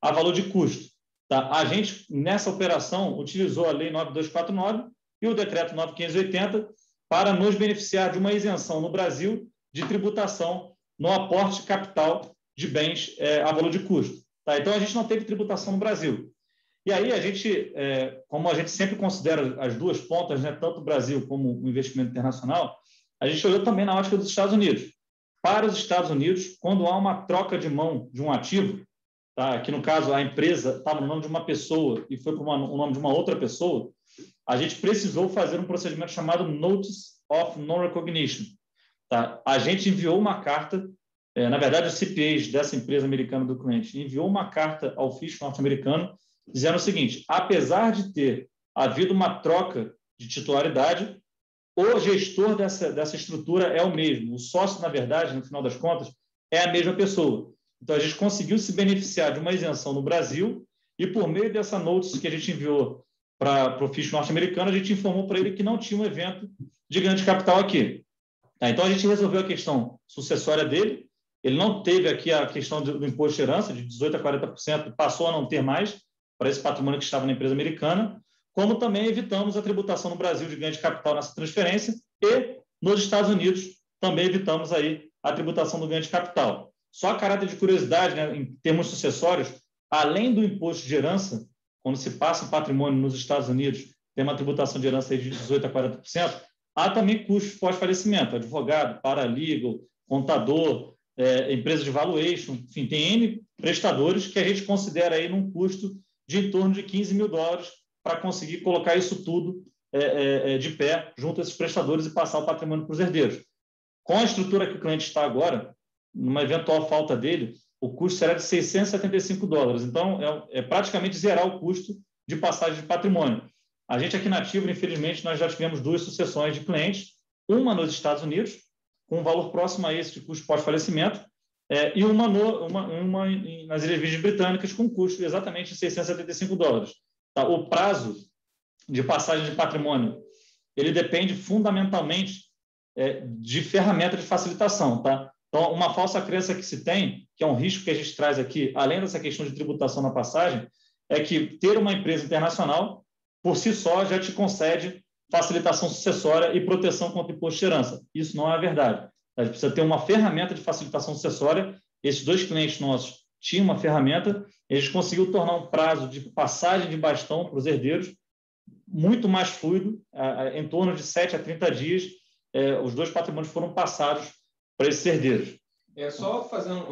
a valor de custo. Tá? A gente, nessa operação, utilizou a Lei 9249 e o Decreto 9580 para nos beneficiar de uma isenção no Brasil de tributação no aporte de capital de bens a valor de custo. Tá? Então, a gente não teve tributação no Brasil. E aí, a gente, como a gente sempre considera as 2 pontas, né, tanto o Brasil como o investimento internacional, a gente olhou também na ótica dos Estados Unidos. Para os Estados Unidos, quando há uma troca de mão de um ativo, tá, que no caso a empresa estava no nome de uma pessoa e foi para o nome de uma outra pessoa, a gente precisou fazer um procedimento chamado Notice of Non-Recognition. Tá? A gente enviou uma carta, na verdade, os CPAs dessa empresa americana do cliente enviou uma carta ao fisco norte-americano dizendo o seguinte: apesar de ter havido uma troca de titularidade, o gestor dessa estrutura é o mesmo. O sócio, na verdade, no final das contas, é a mesma pessoa. Então, a gente conseguiu se beneficiar de uma isenção no Brasil e, por meio dessa notice que a gente enviou para o fisco norte-americano, a gente informou para ele que não tinha um evento de ganho de capital aqui. Tá? Então, a gente resolveu a questão sucessória dele. Ele não teve aqui a questão do imposto de herança, de 18% a 40%, passou a não ter mais para esse patrimônio que estava na empresa americana, como também evitamos a tributação no Brasil de ganho de capital nessa transferência e, nos Estados Unidos, também evitamos aí a tributação do ganho de capital. Só a caráter de curiosidade, né, em termos sucessórios, além do imposto de herança, quando se passa o patrimônio nos Estados Unidos, tem uma tributação de herança aí de 18% a 40%, há também custos pós-falecimento, advogado, paralegal, contador, empresa de valuation, enfim, tem N prestadores que a gente considera aí num custo de em torno de $15 mil para conseguir colocar isso tudo de pé junto a esses prestadores e passar o patrimônio para os herdeiros. Com a estrutura que o cliente está agora, numa eventual falta dele, o custo será de $675. Então, é praticamente zerar o custo de passagem de patrimônio. A gente aqui na Ativo, infelizmente, nós já tivemos 2 sucessões de clientes uma nos Estados Unidos, com um valor próximo a esse de custo pós-falecimento, e uma nas Ilhas Virgens Britânicas, com custo exatamente de $675. Tá? O prazo de passagem de patrimônio ele depende fundamentalmente de ferramenta de facilitação. Tá? Então, uma falsa crença que se tem, que é um risco que a gente traz aqui, além dessa questão de tributação na passagem, é que ter uma empresa internacional, por si só, já te concede facilitação sucessória e proteção contra imposto de herança. Isso não é verdade. A gente precisa ter uma ferramenta de facilitação sucessória. Esses 2 clientes nossos tinham uma ferramenta, eles conseguiram tornar um prazo de passagem de bastão para os herdeiros muito mais fluido, em torno de 7 a 30 dias, os 2 patrimônios foram passados para esses herdeiros. Só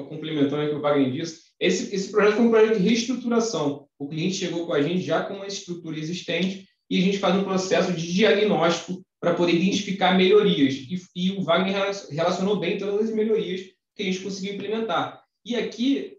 complementando o que o Wagner disse, esse projeto foi um projeto de reestruturação. O cliente chegou com a gente já com uma estrutura existente e a gente faz um processo de diagnóstico para poder identificar melhorias. E o Wagner relacionou bem todas as melhorias que a gente conseguiu implementar. E aqui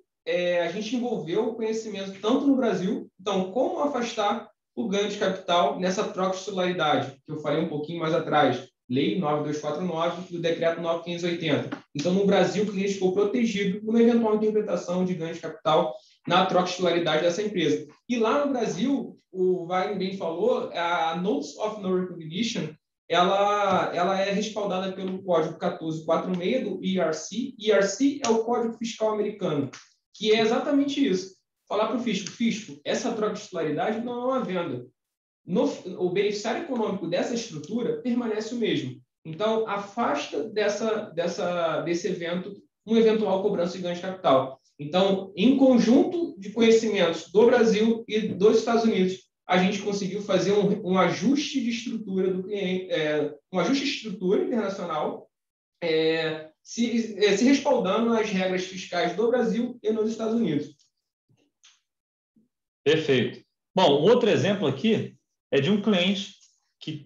a gente envolveu o conhecimento tanto no Brasil, então, como afastar o ganho de capital nessa troca de titularidade, que eu falei um pouquinho mais atrás, Lei 9249 e o Decreto 9580. Então, no Brasil, o cliente ficou protegido numa eventual interpretação de ganho de capital na troca de titularidade dessa empresa. E lá no Brasil, o Wagner bem falou, a Notice of No Recognition, ela é respaldada pelo Código 1446 do ERC. ERC é o Código Fiscal Americano, que é exatamente isso. Falar para o fisco, essa troca de titularidade não é uma venda. O beneficiário econômico dessa estrutura permanece o mesmo. Então, afasta desse evento uma eventual cobrança de ganho de capital. Então, em conjunto de conhecimentos do Brasil e dos Estados Unidos, a gente conseguiu fazer um ajuste de estrutura do cliente, um ajuste de estrutura internacional, se respaldando nas regras fiscais do Brasil e nos Estados Unidos. Perfeito. Bom, um outro exemplo aqui é de um cliente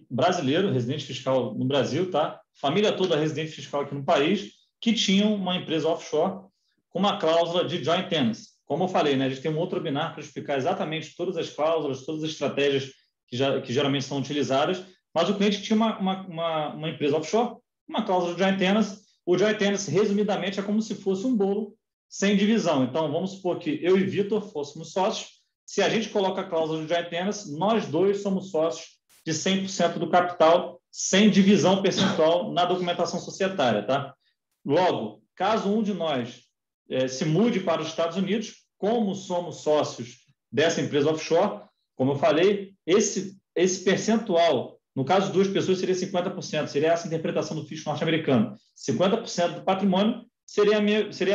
brasileiro, residente fiscal no Brasil, tá? Família toda residente fiscal aqui no país, que tinha uma empresa offshore com uma cláusula de joint tenancy. Como eu falei, né, a gente tem um outro webinar para explicar exatamente todas as cláusulas, todas as estratégias que geralmente são utilizadas, mas o cliente tinha uma empresa offshore, uma cláusula de joint tenancy. O joint tenancy, resumidamente, é como se fosse um bolo sem divisão. Então, vamos supor que eu e Vitor fôssemos sócios. Se a gente coloca a cláusula de joint tenancy, nós 2 somos sócios de 100% do capital, sem divisão percentual na documentação societária. Tá? Logo, caso um de nós se mude para os Estados Unidos, como somos sócios dessa empresa offshore, como eu falei, esse percentual, no caso de 2 pessoas, seria 50%, seria essa interpretação do fisco norte-americano. 50% do patrimônio seria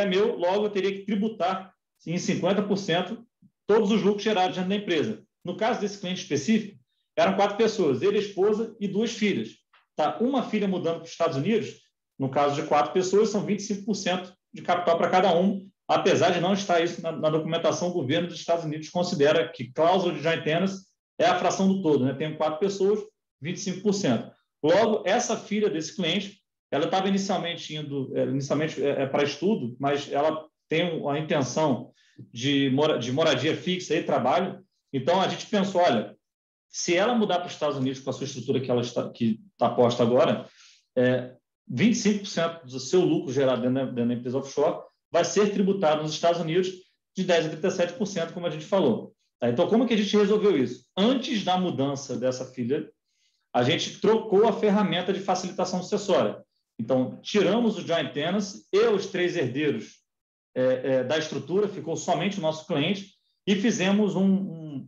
meu, logo eu teria que tributar em 50% todos os lucros gerados dentro da empresa. No caso desse cliente específico, eram 4 pessoas, ele, a esposa e 2 filhas. Tá? Uma filha mudando para os Estados Unidos, no caso de 4 pessoas, são 25% de capital para cada um, apesar de não estar isso na documentação, o governo dos Estados Unidos considera que cláusula de joint tenancy é a fração do todo, né? Tem 4 pessoas, 25%. Logo, essa filha desse cliente, ela estava inicialmente para estudo, mas ela tem a intenção de moradia fixa e trabalho. Então, a gente pensou, olha, se ela mudar para os Estados Unidos com a sua estrutura que está posta agora, 25% do seu lucro gerado dentro da empresa offshore vai ser tributado nos Estados Unidos de 10% a 37%, como a gente falou. Tá? Então, como que a gente resolveu isso? Antes da mudança dessa filha, a gente trocou a ferramenta de facilitação sucessória. Então, tiramos o joint tenancy e os 3 herdeiros da estrutura, ficou somente o nosso cliente, e fizemos um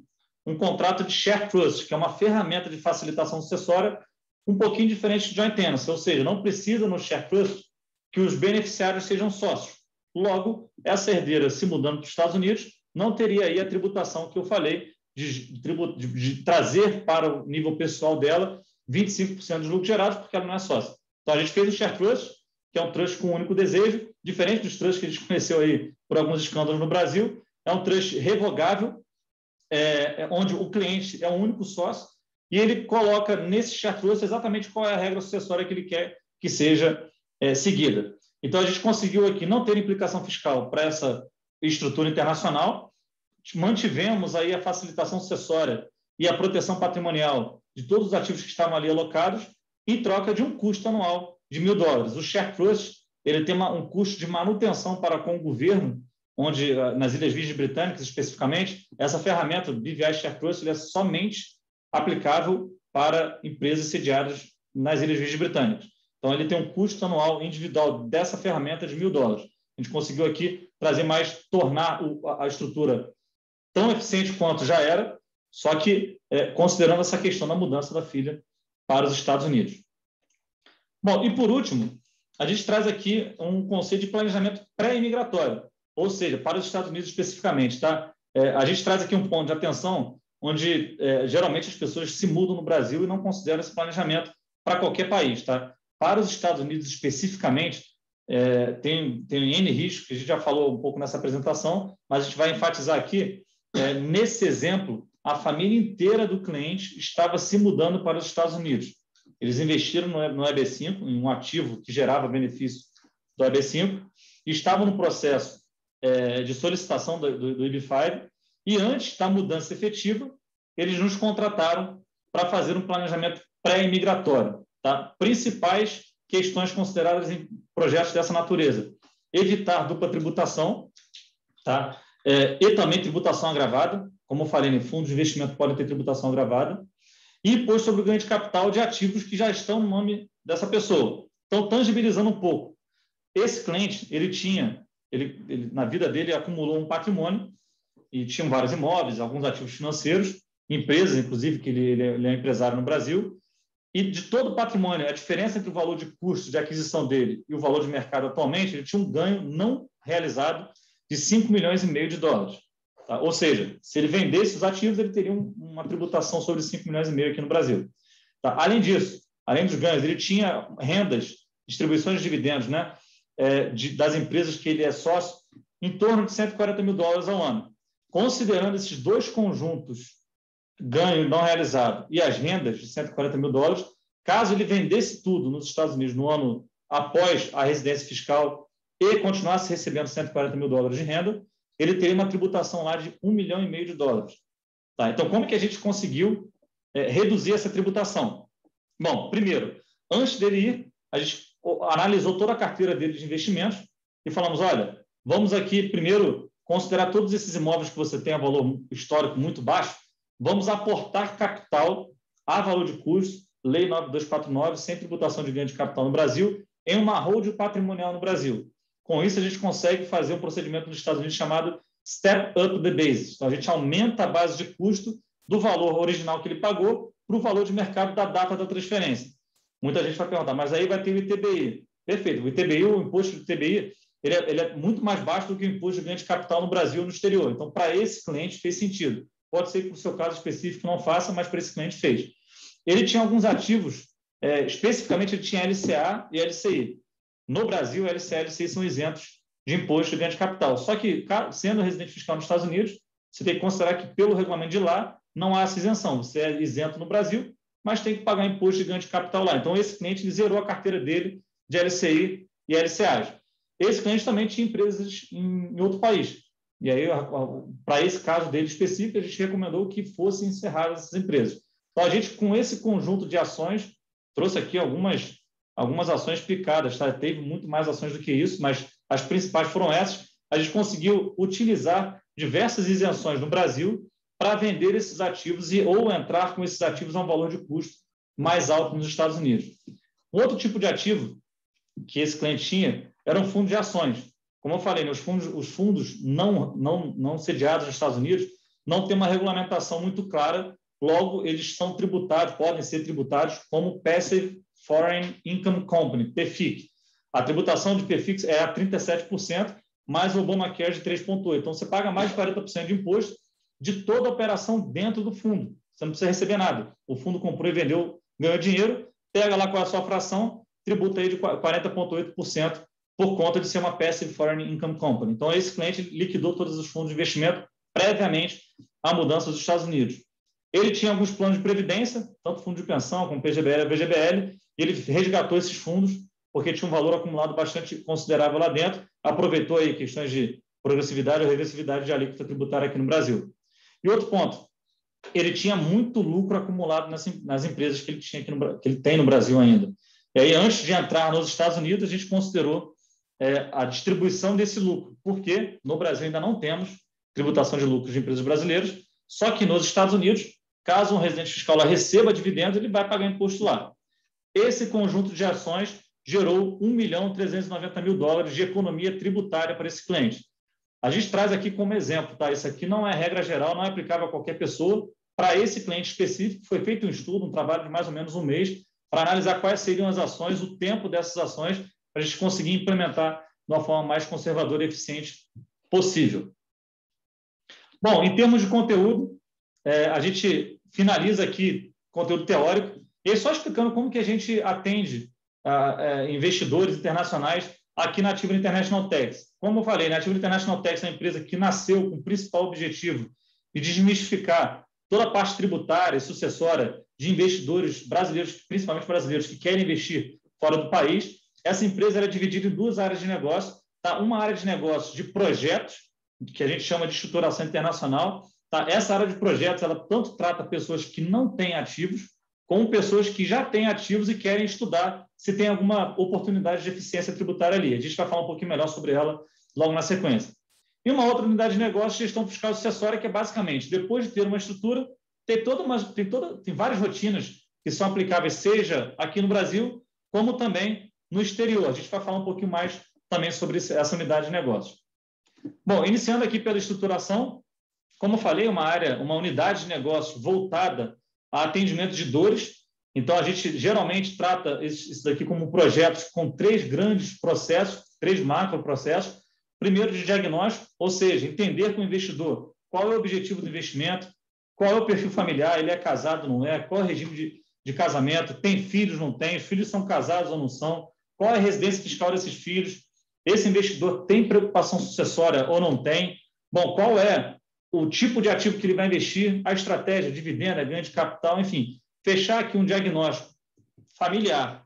contrato de share trust, que é uma ferramenta de facilitação sucessória um pouquinho diferente de joint tenancy, ou seja, não precisa no share trust que os beneficiários sejam sócios. Logo, essa herdeira, se mudando para os Estados Unidos, não teria aí a tributação que eu falei de trazer para o nível pessoal dela 25% dos lucros gerados, porque ela não é sócia. Então, a gente fez o share trust, que é um trust com um único desejo, diferente dos trusts que a gente conheceu aí por alguns escândalos no Brasil. É um trust revogável, onde o cliente é o único sócio, e ele coloca nesse share trust exatamente qual é a regra sucessória que ele quer que seja seguida. Então, a gente conseguiu aqui não ter implicação fiscal para essa estrutura internacional, mantivemos aí a facilitação sucessória e a proteção patrimonial de todos os ativos que estavam ali alocados, em troca de um custo anual de $1.000. O Share Trust ele tem um custo de manutenção para com o governo, onde, nas Ilhas Virgens Britânicas, especificamente, essa ferramenta, o BVI Share Trust, ele é somente aplicável para empresas sediadas nas Ilhas Virgens Britânicas. Então, ele tem um custo anual individual dessa ferramenta de $1.000. A gente conseguiu aqui trazer mais, tornar a estrutura tão eficiente quanto já era, só que considerando essa questão da mudança da filha para os Estados Unidos. Bom, e por último, a gente traz aqui um conceito de planejamento pré-imigratório, ou seja, para os Estados Unidos especificamente. Tá? A gente traz aqui um ponto de atenção onde geralmente as pessoas se mudam no Brasil e não consideram esse planejamento para qualquer país. Tá? Para os Estados Unidos especificamente, tem N riscos, que a gente já falou um pouco nessa apresentação, mas a gente vai enfatizar aqui, nesse exemplo, a família inteira do cliente estava se mudando para os Estados Unidos. Eles investiram no EB5, em um ativo que gerava benefício do EB5, e estavam no processo de solicitação do EB5, e antes da mudança efetiva, eles nos contrataram para fazer um planejamento pré-imigratório. Tá? Principais questões consideradas em projetos dessa natureza: evitar dupla tributação, tá? E também tributação agravada, como eu falei, em fundos de investimento podem ter tributação agravada, e imposto sobre o ganho de capital de ativos que já estão no nome dessa pessoa. Então, tangibilizando um pouco, esse cliente, ele na vida dele, acumulou um patrimônio e tinha vários imóveis, alguns ativos financeiros, empresas, inclusive, que ele é empresário no Brasil, e de todo o patrimônio, a diferença entre o valor de custo de aquisição dele e o valor de mercado atualmente, ele tinha um ganho não realizado de $5,5 milhões. Tá? Ou seja, se ele vendesse os ativos, ele teria uma tributação sobre $5,5 milhões aqui no Brasil. Tá? Além disso, além dos ganhos, ele tinha rendas, distribuições de dividendos, né, das empresas que ele é sócio, em torno de $140 mil ao ano. Considerando esses dois conjuntos, ganho não realizado e as rendas de $140 mil, caso ele vendesse tudo nos Estados Unidos no ano após a residência fiscal e continuasse recebendo $140 mil de renda, ele teria uma tributação lá de $1,5 milhão. Tá? Então, como que a gente conseguiu reduzir essa tributação? Bom, primeiro, antes dele ir, a gente analisou toda a carteira dele de investimentos e falamos, olha, vamos aqui primeiro considerar todos esses imóveis que você tem a valor histórico muito baixo, vamos aportar capital a valor de custo, Lei 9249, sem tributação de ganho de capital no Brasil, em uma holding patrimonial no Brasil. Com isso, a gente consegue fazer um procedimento nos Estados Unidos chamado Step Up the Basis. Então, a gente aumenta a base de custo do valor original que ele pagou para o valor de mercado da data da transferência. Muita gente vai perguntar, mas aí vai ter o ITBI. Perfeito. O ITBI, o imposto do ITBI, ele é muito mais baixo do que o imposto de ganho de capital no Brasil e no exterior. Então, para esse cliente, fez sentido. Pode ser que, para o seu caso específico, não faça, mas para esse cliente fez. Ele tinha alguns ativos, especificamente ele tinha LCA e LCI. No Brasil, LCA e LCI são isentos de imposto de ganho de capital. Só que, sendo residente fiscal nos Estados Unidos, você tem que considerar que, pelo regulamento de lá, não há essa isenção. Você é isento no Brasil, mas tem que pagar imposto de ganho de capital lá. Então, esse cliente zerou a carteira dele de LCI e LCAs. Esse cliente também tinha empresas em outro país. E aí, para esse caso dele específico, a gente recomendou que fossem encerradas essas empresas. Então, a gente, com esse conjunto de ações, trouxe aqui algumas ações picadas. Tá? Teve muito mais ações do que isso, mas as principais foram essas. A gente conseguiu utilizar diversas isenções no Brasil para vender esses ativos ou entrar com esses ativos a um valor de custo mais alto nos Estados Unidos. Um outro tipo de ativo que esse cliente tinha era um fundo de ações. Como eu falei, os fundos não sediados nos Estados Unidos não têm uma regulamentação muito clara, logo eles são tributados, podem ser tributados como Passive Foreign Income Company, PFIC. A tributação de PFIC é a 37%, mais o Obamacare de 3,8%. Então, você paga mais de 40% de imposto de toda a operação dentro do fundo. Você não precisa receber nada. O fundo comprou e vendeu, ganhou dinheiro, pega lá qual é a sua fração, tributa aí de 40,8% por conta de ser uma Passive Foreign Income Company. Então, esse cliente liquidou todos os fundos de investimento previamente à mudança dos Estados Unidos. Ele tinha alguns planos de previdência, tanto fundo de pensão como PGBL e VGBL, e ele resgatou esses fundos porque tinha um valor acumulado bastante considerável lá dentro, aproveitou aí questões de progressividade ou regressividade de alíquota tributária aqui no Brasil. E outro ponto, ele tinha muito lucro acumulado nas empresas que ele tinha aqui que ele tem no Brasil ainda. E aí, antes de entrar nos Estados Unidos, a gente considerou a distribuição desse lucro, porque no Brasil ainda não temos tributação de lucros de empresas brasileiras, só que nos Estados Unidos, caso um residente fiscal lá receba dividendos, ele vai pagar imposto lá. Esse conjunto de ações gerou $1.390.000 de economia tributária para esse cliente. A gente traz aqui como exemplo, tá? Isso aqui não é regra geral, não é aplicável a qualquer pessoa. Para esse cliente específico, foi feito um estudo, um trabalho de mais ou menos um mês, para analisar quais seriam as ações, o tempo dessas ações, para a gente conseguir implementar de uma forma mais conservadora e eficiente possível. Bom, em termos de conteúdo, a gente finaliza aqui conteúdo teórico, e só explicando como que a gente atende investidores internacionais aqui na Ativa International Tax. Como eu falei, a Ativa International Tax é uma empresa que nasceu com o principal objetivo de desmistificar toda a parte tributária e sucessória de investidores brasileiros, principalmente brasileiros, que querem investir fora do país. Essa empresa é dividida em duas áreas de negócio. Tá? Uma área de negócio de projetos, que a gente chama de estruturação internacional. Tá? Essa área de projetos, ela tanto trata pessoas que não têm ativos, como pessoas que já têm ativos e querem estudar se tem alguma oportunidade de eficiência tributária ali. A gente vai falar um pouquinho melhor sobre ela logo na sequência. E uma outra unidade de negócio, gestão fiscal sucessória, que é basicamente, depois de ter uma estrutura, tem várias rotinas que são aplicáveis, seja aqui no Brasil, como também no exterior. A gente vai falar um pouquinho mais também sobre essa unidade de negócio. Bom, iniciando aqui pela estruturação, como eu falei, uma unidade de negócio voltada a atendimento de dores. Então, a gente geralmente trata isso daqui como projetos com 3 grandes processos, 3 macroprocessos. Primeiro, de diagnóstico, ou seja, entender com o investidor qual é o objetivo do investimento, qual é o perfil familiar, ele é casado ou não é, qual é o regime de casamento, tem filhos, não tem, os filhos são casados ou não são, qual é a residência fiscal desses filhos, esse investidor tem preocupação sucessória ou não tem, bom, qual é o tipo de ativo que ele vai investir, a estratégia, dividendo, ganho de capital, enfim, fechar aqui um diagnóstico familiar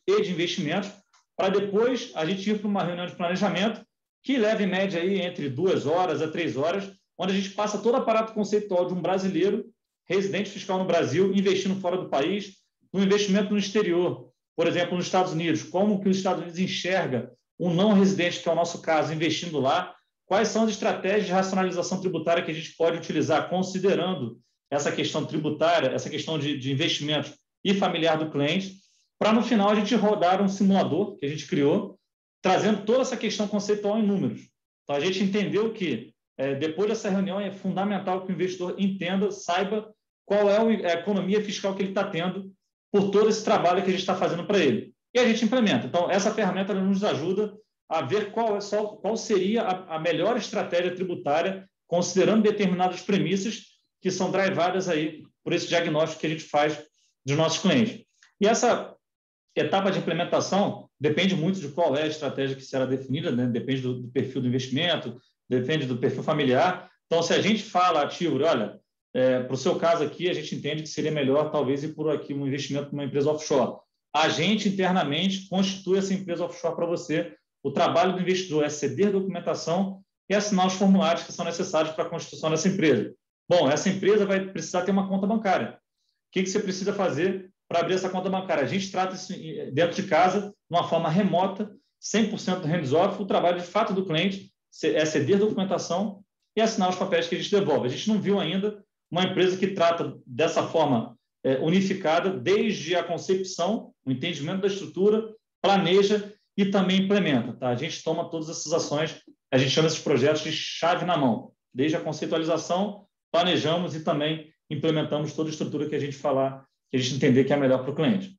e de investimentos, para depois a gente ir para uma reunião de planejamento que leva em média aí entre 2 horas a 3 horas, onde a gente passa todo o aparato conceitual de um brasileiro, residente fiscal no Brasil, investindo fora do país, no investimento no exterior, por exemplo, nos Estados Unidos, como que os Estados Unidos enxerga um não residente, que é o nosso caso, investindo lá, quais são as estratégias de racionalização tributária que a gente pode utilizar, considerando essa questão tributária, essa questão de investimentos e familiar do cliente, para no final a gente rodar um simulador que a gente criou, trazendo toda essa questão conceitual em números. Então, a gente entendeu que, depois dessa reunião, é fundamental que o investidor entenda, saiba qual é a economia fiscal que ele está tendo por todo esse trabalho que a gente está fazendo para ele. E a gente implementa. Então, essa ferramenta nos ajuda a ver qual seria a melhor estratégia tributária, considerando determinadas premissas que são drivadas aí por esse diagnóstico que a gente faz dos nossos clientes. E essa etapa de implementação depende muito de qual é a estratégia que será definida, né? Depende do perfil do investimento, depende do perfil familiar. Então, se a gente fala ativo, olha, para o seu caso aqui, a gente entende que seria melhor, talvez, ir por aqui um investimento numa empresa offshore. A gente, internamente, constitui essa empresa offshore para você. O trabalho do investidor é ceder documentação e assinar os formulários que são necessários para a constituição dessa empresa. Bom, essa empresa vai precisar ter uma conta bancária. O que você precisa fazer para abrir essa conta bancária? A gente trata isso dentro de casa, de uma forma remota, 100% hands-off. O trabalho, de fato, do cliente é ceder documentação e assinar os papéis que a gente devolve. A gente não viu ainda uma empresa que trata dessa forma unificada, desde a concepção, o entendimento da estrutura, planeja e também implementa. Tá? A gente toma todas essas ações, a gente chama esses projetos de chave na mão. Desde a conceitualização, planejamos e também implementamos toda a estrutura que a gente falar, que a gente entender que é melhor para o cliente.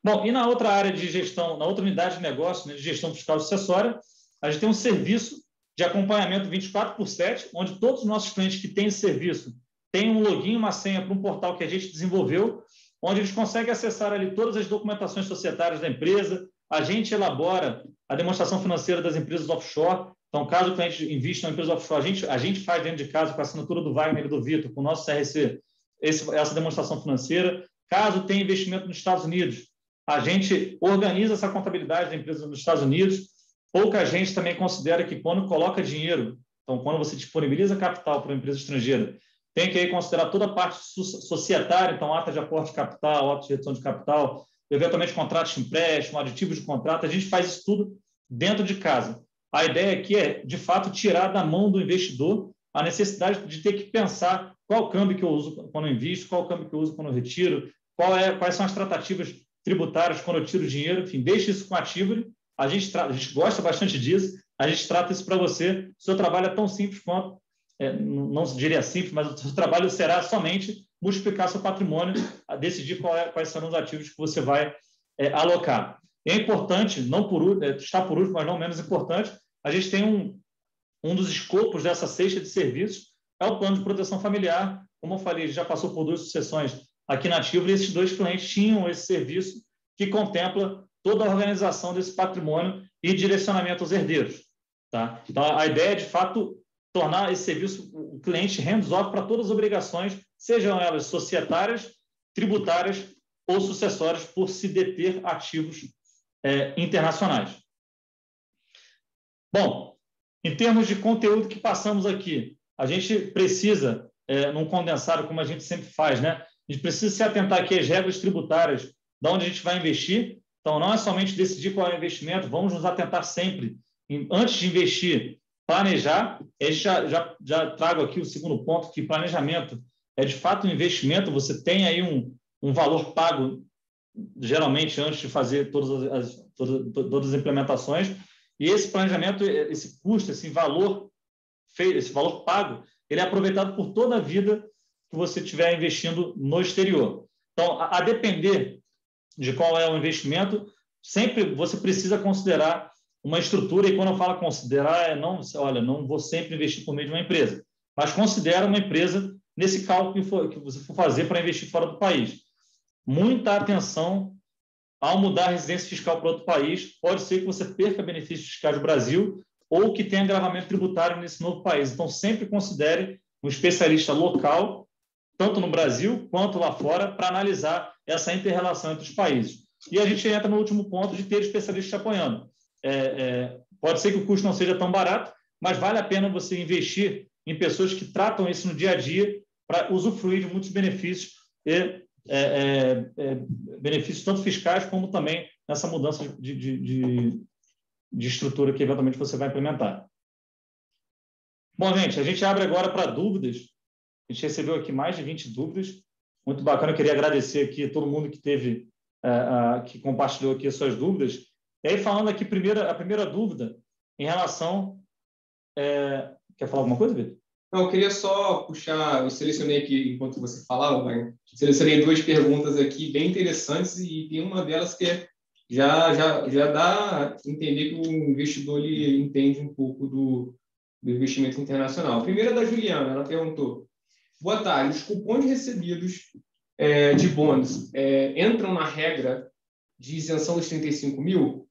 Bom, e na outra área de gestão, na outra unidade de negócio, né, de gestão fiscal sucessória, a gente tem um serviço de acompanhamento 24/7, onde todos os nossos clientes que têm esse serviço têm um login, uma senha para um portal que a gente desenvolveu, onde eles conseguem acessar ali todas as documentações societárias da empresa. A gente elabora a demonstração financeira das empresas offshore. Então, caso o cliente invista em uma empresa offshore, a gente faz dentro de casa, com a assinatura do Wagner e do Vitor, com o nosso CRC, essa demonstração financeira. Caso tenha investimento nos Estados Unidos, a gente organiza essa contabilidade da empresa nos Estados Unidos. Pouca gente também considera que quando coloca dinheiro, então quando você disponibiliza capital para uma empresa estrangeira, tem que aí considerar toda a parte societária, então ata de aporte de capital, ata de redução de capital, eventualmente contratos de empréstimo, aditivos de contrato, a gente faz isso tudo dentro de casa. A ideia aqui é, de fato, tirar da mão do investidor a necessidade de ter que pensar qual câmbio que eu uso quando eu invisto, qual câmbio que eu uso quando eu retiro, quais são as tratativas tributárias quando eu tiro dinheiro, enfim, deixe isso com a Tivoli, a gente gosta bastante disso, a gente trata isso para você, o seu trabalho é tão simples quanto, não diria simples, mas o seu trabalho será somente multiplicar seu patrimônio, decidir quais serão os ativos que você vai alocar. É importante, está por último, mas não menos importante, a gente tem um dos escopos dessa cesta de serviços, é o plano de proteção familiar. Como eu falei, já passou por 2 sucessões aqui na Tivoli, e esses 2 clientes tinham esse serviço que contempla toda a organização desse patrimônio e direcionamento aos herdeiros. Tá? Então, a ideia é, de fato, tornar esse serviço, o cliente hands-off para todas as obrigações, sejam elas societárias, tributárias ou sucessórias, por se deter ativos internacionais. Bom, em termos de conteúdo que passamos aqui, a gente precisa, num condensado, como a gente sempre faz, né? A gente precisa se atentar aqui às regras tributárias de onde a gente vai investir. Então, não é somente decidir qual é o investimento, vamos nos atentar sempre, antes de investir, planejar. Eu já trago aqui o segundo ponto, que planejamento é, de fato, um investimento. Você tem aí um valor pago, geralmente, antes de fazer todas as implementações, e esse planejamento, esse custo, esse valor pago, ele é aproveitado por toda a vida que você estiver investindo no exterior. Então, a depender de qual é o investimento, sempre você precisa considerar uma estrutura, e quando eu falo considerar, não vou sempre investir por meio de uma empresa, mas considera uma empresa nesse cálculo que você for fazer para investir fora do país. Muita atenção ao mudar a residência fiscal para outro país, pode ser que você perca benefícios fiscais do Brasil ou que tenha agravamento tributário nesse novo país. Então, sempre considere um especialista local, tanto no Brasil quanto lá fora, para analisar essa inter-relação entre os países. E a gente entra no último ponto de ter especialistas te apoiando. Pode ser que o custo não seja tão barato, mas vale a pena você investir em pessoas que tratam isso no dia a dia para usufruir de muitos benefícios benefícios tanto fiscais como também nessa mudança de estrutura que eventualmente você vai implementar. Bom, gente, a gente abre agora para dúvidas. A gente recebeu aqui mais de 20 dúvidas. Muito bacana, eu queria agradecer aqui a todo mundo que teve, que compartilhou aqui as suas dúvidas. E aí, falando aqui a primeira dúvida em relação... quer falar alguma coisa, Vitor? Não, eu queria só puxar, eu selecionei aqui, enquanto você falava, Wagner, selecionei 2 perguntas aqui bem interessantes, e tem uma delas que já dá a entender que o investidor ele entende um pouco do investimento internacional. A primeira é da Juliana, ela perguntou: boa tarde, os cupons recebidos de bônus entram na regra de isenção dos 35 mil?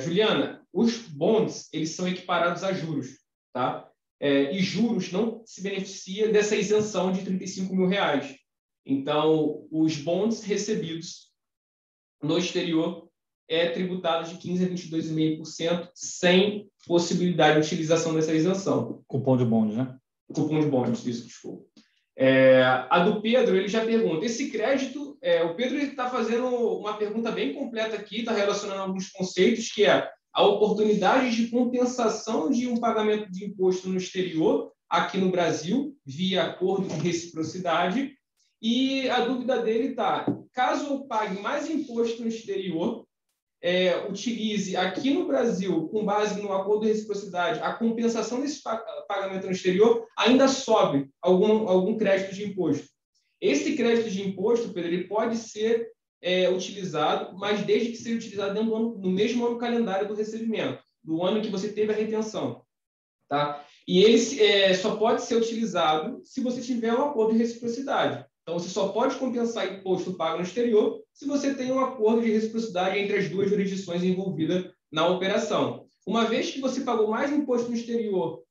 Juliana, os bônus eles são equiparados a juros, tá? E juros não se beneficia dessa isenção de R$35 mil. Então, os bônus recebidos no exterior tributados de 15% a 22,5%, sem possibilidade de utilização dessa isenção. Cupom de bônus, né? Cupom de bônus, isso, desculpa. A do Pedro, ele já pergunta, esse crédito, o Pedro está fazendo uma pergunta bem completa aqui, está relacionando alguns conceitos, que é a oportunidade de compensação de um pagamento de imposto no exterior, aqui no Brasil, via acordo de reciprocidade. E a dúvida dele está, caso eu pague mais imposto no exterior, utilize aqui no Brasil, com base no acordo de reciprocidade, a compensação desse pagamento no exterior, ainda sobe algum crédito de imposto. Esse crédito de imposto, Pedro, ele pode ser utilizado, mas desde que seja utilizado dentro do ano, no mesmo ano calendário do recebimento, do ano em que você teve a retenção. Tá? E ele só pode ser utilizado se você tiver um acordo de reciprocidade. Então, você só pode compensar imposto pago no exterior se você tem um acordo de reciprocidade entre as 2 jurisdições envolvidas na operação. Uma vez que você pagou mais imposto no exterior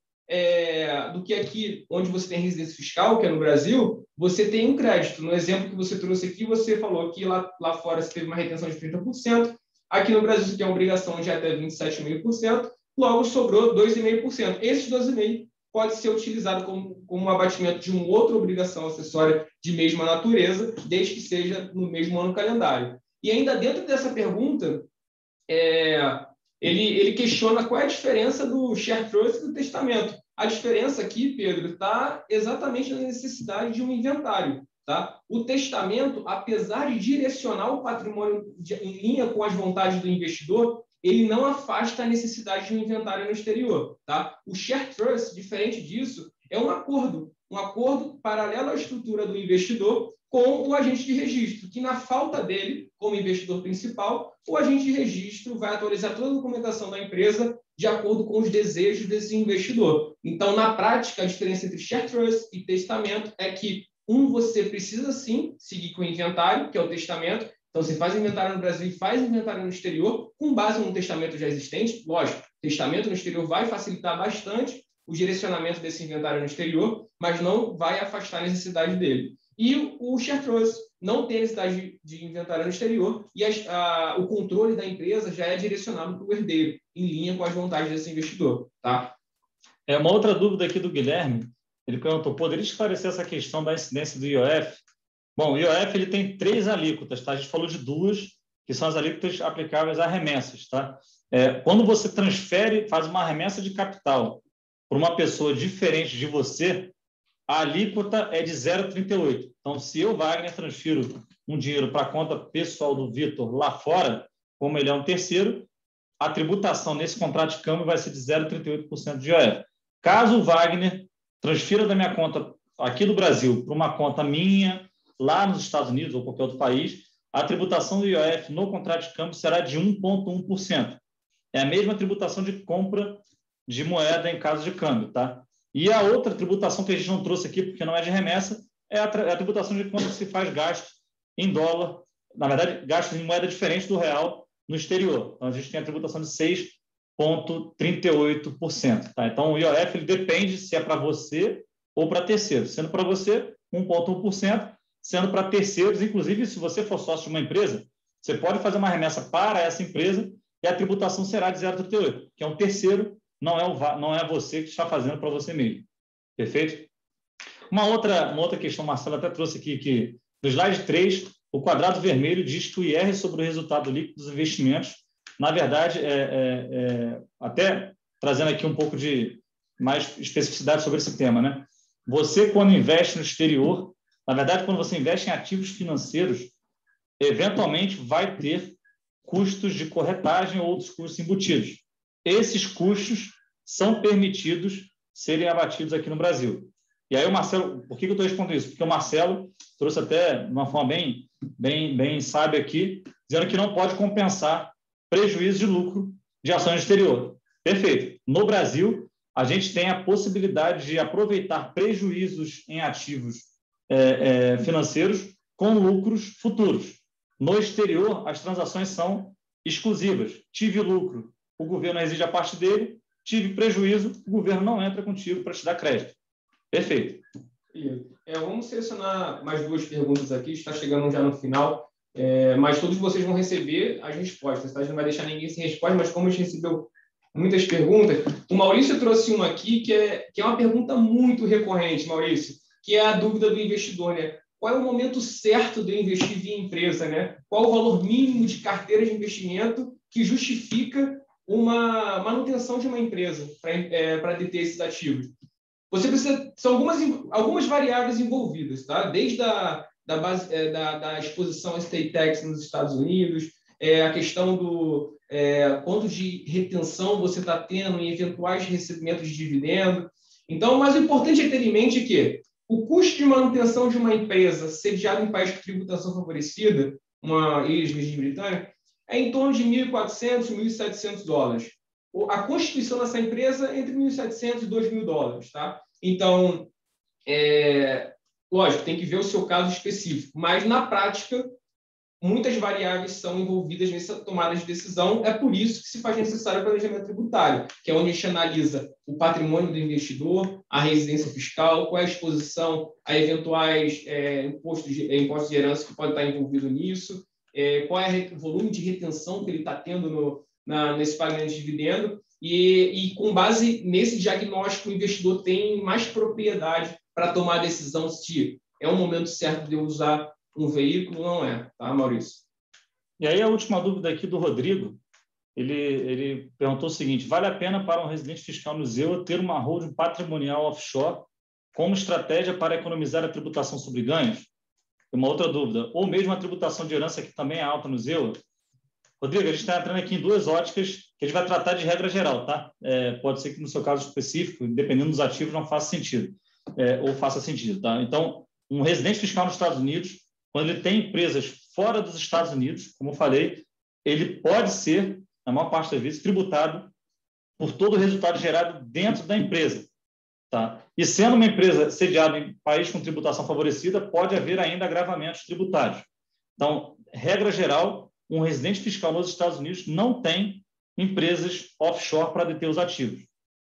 do que aqui, onde você tem residência fiscal, que é no Brasil, você tem um crédito. No exemplo que você trouxe aqui, você falou que lá fora você teve uma retenção de 30%, aqui no Brasil você tem uma obrigação de até 27,5%, logo sobrou 2,5%. Esses 2,5% pode ser utilizado como um abatimento de uma outra obrigação acessória de mesma natureza, desde que seja no mesmo ano calendário. E ainda dentro dessa pergunta, ele questiona qual é a diferença do share trust e do testamento. A diferença aqui, Pedro, está exatamente na necessidade de um inventário. Tá? O testamento, apesar de direcionar o patrimônio em linha com as vontades do investidor, ele não afasta a necessidade de um inventário no exterior. Tá? O share trust, diferente disso, é um acordo paralelo à estrutura do investidor com o agente de registro, que na falta dele, como investidor principal, o agente de registro vai atualizar toda a documentação da empresa de acordo com os desejos desse investidor. Então, na prática, a diferença entre share trust e testamento é que você precisa sim seguir com o inventário, que é o testamento. Então, você faz inventário no Brasil e faz inventário no exterior, com base num testamento já existente. Lógico, testamento no exterior vai facilitar bastante o direcionamento desse inventário no exterior, mas não vai afastar a necessidade dele. E o share trust não tem necessidade de inventário no exterior e o controle da empresa já é direcionado para o herdeiro, em linha com as vontades desse investidor. Tá? Uma outra dúvida aqui do Guilherme, ele perguntou, poderia esclarecer essa questão da incidência do IOF? Bom, o IOF ele tem 3 alíquotas, tá? A gente falou de 2, que são as alíquotas aplicáveis a remessas. Tá? Quando você faz uma remessa de capital para uma pessoa diferente de você, a alíquota é de 0,38. Então, se eu, Wagner, transfiro um dinheiro para a conta pessoal do Vitor lá fora, como ele é um terceiro, a tributação nesse contrato de câmbio vai ser de 0,38% de IOF. Caso o Wagner transfira da minha conta aqui do Brasil para uma conta minha, lá nos Estados Unidos ou qualquer outro país, a tributação do IOF no contrato de câmbio será de 1,1%. É a mesma tributação de compra de moeda em caso de câmbio. Tá? E a outra tributação que a gente não trouxe aqui, porque não é de remessa, é a tributação de quando se faz gasto em dólar, na verdade, gastos em moeda diferente do real no exterior. Então, a gente tem a tributação de 6,38%. Tá? Então, o IOF ele depende se é para você ou para terceiros. Sendo para você, 1,1%. Sendo para terceiros, inclusive, se você for sócio de uma empresa, você pode fazer uma remessa para essa empresa e a tributação será de 0,38%, que é um terceiro, não é você que está fazendo para você mesmo. Perfeito? Uma outra questão, Marcelo até trouxe aqui, que no slide 3, o quadrado vermelho diz que o IR sobre o resultado líquido dos investimentos, na verdade, até trazendo aqui um pouco de mais especificidade sobre esse tema, né? Você, quando investe no exterior, na verdade, quando você investe em ativos financeiros, eventualmente vai ter custos de corretagem ou outros custos embutidos. Esses custos são permitidos serem abatidos aqui no Brasil. E aí o Marcelo, por que eu estou respondendo isso? Porque o Marcelo trouxe até de uma forma bem sábia aqui, dizendo que não pode compensar prejuízo de lucro de ações no exterior. Perfeito. No Brasil, a gente tem a possibilidade de aproveitar prejuízos em ativos financeiros com lucros futuros. No exterior, as transações são exclusivas. Tive lucro, o governo exige a parte dele. Tive prejuízo, o governo não entra contigo para te dar crédito. Perfeito. Vamos selecionar mais 2 perguntas aqui, está chegando já no final, mas todos vocês vão receber as respostas. Tá? A gente não vai deixar ninguém sem resposta, mas como a gente recebeu muitas perguntas, o Maurício trouxe uma aqui que é uma pergunta muito recorrente, Maurício, que é a dúvida do investidor, né? Qual é o momento certo de eu investir via empresa, né? Qual o valor mínimo de carteira de investimento que justifica uma manutenção de uma empresa para deter esses ativos? Você precisa, são algumas variáveis envolvidas, tá? Desde a da exposição à state tax nos Estados Unidos, a questão do quanto de retenção você está tendo em eventuais recebimentos de dividendo. Então, mas o importante é ter em mente que o custo de manutenção de uma empresa sediada em país com tributação favorecida, uma ex-regime britânico, é em torno de $1.400, $1.700. A constituição dessa empresa é entre $1.700 e $2.000. Tá? Então, lógico, tem que ver o seu caso específico, mas na prática, muitas variáveis são envolvidas nessa tomada de decisão. É por isso que se faz necessário o planejamento tributário, que é onde a gente analisa o patrimônio do investidor, a residência fiscal, qual é a exposição a eventuais impostos de herança que pode estar envolvido nisso, qual é o volume de retenção que ele está tendo nesse pagamento de dividendo. E com base nesse diagnóstico, o investidor tem mais propriedade para tomar a decisão se é o momento certo de eu usar um veículo ou não é, tá, Maurício? E aí a última dúvida aqui do Rodrigo, ele perguntou o seguinte: vale a pena para um residente fiscal no ZEUA ter uma holding patrimonial offshore como estratégia para economizar a tributação sobre ganhos? E uma outra dúvida, ou mesmo a tributação de herança, que também é alta no ZEUA? Rodrigo, a gente está entrando aqui em duas óticas que a gente vai tratar de regra geral, tá? Pode ser que no seu caso específico, dependendo dos ativos, não faça sentido, ou faça sentido, tá? Então, um residente fiscal nos Estados Unidos, quando ele tem empresas fora dos Estados Unidos, como eu falei, ele pode ser, na maior parte das vezes, tributado por todo o resultado gerado dentro da empresa, tá? E sendo uma empresa sediada em país com tributação favorecida, pode haver ainda agravamentos tributários. Então, regra geral, um residente fiscal nos Estados Unidos não tem empresas offshore para deter os ativos,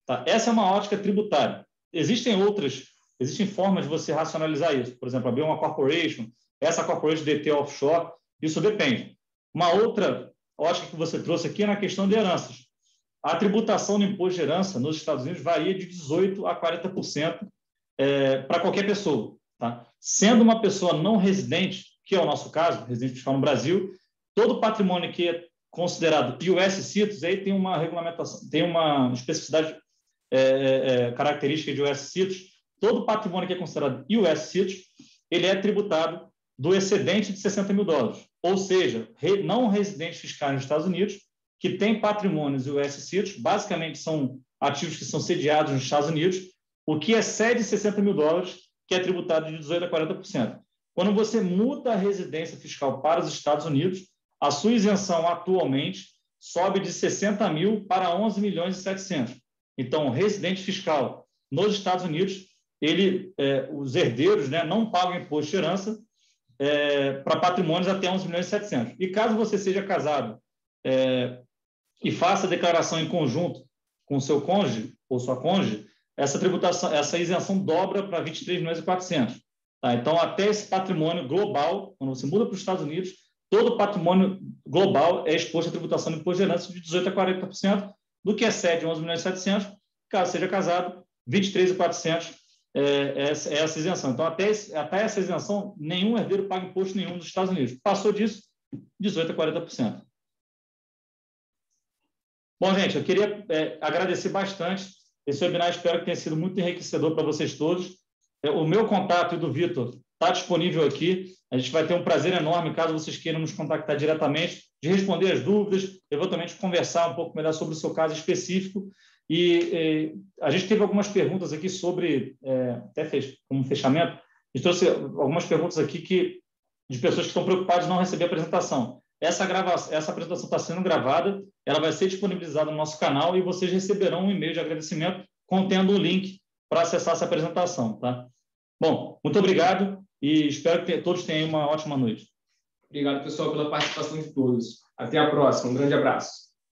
tá? Essa é uma ótica tributária. Existem formas de você racionalizar isso. Por exemplo, abrir uma corporation, essa corporation deter offshore, isso depende. Uma outra ótica que você trouxe aqui é na questão de heranças. A tributação do imposto de herança nos Estados Unidos varia de 18% a 40% para qualquer pessoa, tá? Sendo uma pessoa não residente, que é o nosso caso, residente fiscal no Brasil, todo patrimônio que é considerado US CITES, aí tem uma regulamentação, tem uma especificidade característica de US CITES, todo patrimônio que é considerado US CITES, ele é tributado do excedente de $60 mil. Ou seja, não residentes fiscais nos Estados Unidos, que têm patrimônios US CITES, basicamente são ativos que são sediados nos Estados Unidos, o que excede $60 mil, que é tributado de 18% a 40%. Quando você muda a residência fiscal para os Estados Unidos, a sua isenção atualmente sobe de 60 mil para 11 milhões e 700. Então, o residente fiscal nos Estados Unidos, os herdeiros, né, não pagam imposto de herança para patrimônios até 11 milhões e 700. E caso você seja casado e faça a declaração em conjunto com seu cônjuge ou sua cônjuge, essa isenção dobra para 23 milhões e 400. Tá? Então, até esse patrimônio global, quando você muda para os Estados Unidos, todo o patrimônio global é exposto à tributação do imposto de herança de 18% a 40%, do que excede 11 milhões e 700, caso seja casado, 23.400 é essa isenção. Então, até essa isenção, nenhum herdeiro paga imposto nenhum nos Estados Unidos. Passou disso, 18% a 40%. Bom, gente, eu queria agradecer bastante. Esse webinar espero que tenha sido muito enriquecedor para vocês todos. O meu contato e do Vitor está disponível aqui. A gente vai ter um prazer enorme, caso vocês queiram nos contactar diretamente, de responder as dúvidas, eventualmente conversar um pouco melhor sobre o seu caso específico. E a gente teve algumas perguntas aqui sobre, até como fechamento, a gente trouxe algumas perguntas aqui de pessoas que estão preocupadas em não receber a apresentação. Essa apresentação está sendo gravada, ela vai ser disponibilizada no nosso canal e vocês receberão um e-mail de agradecimento contendo o link para acessar essa apresentação. Tá? Bom, muito obrigado e espero que todos tenham uma ótima noite. Obrigado, pessoal, pela participação de todos. Até a próxima. Um grande abraço.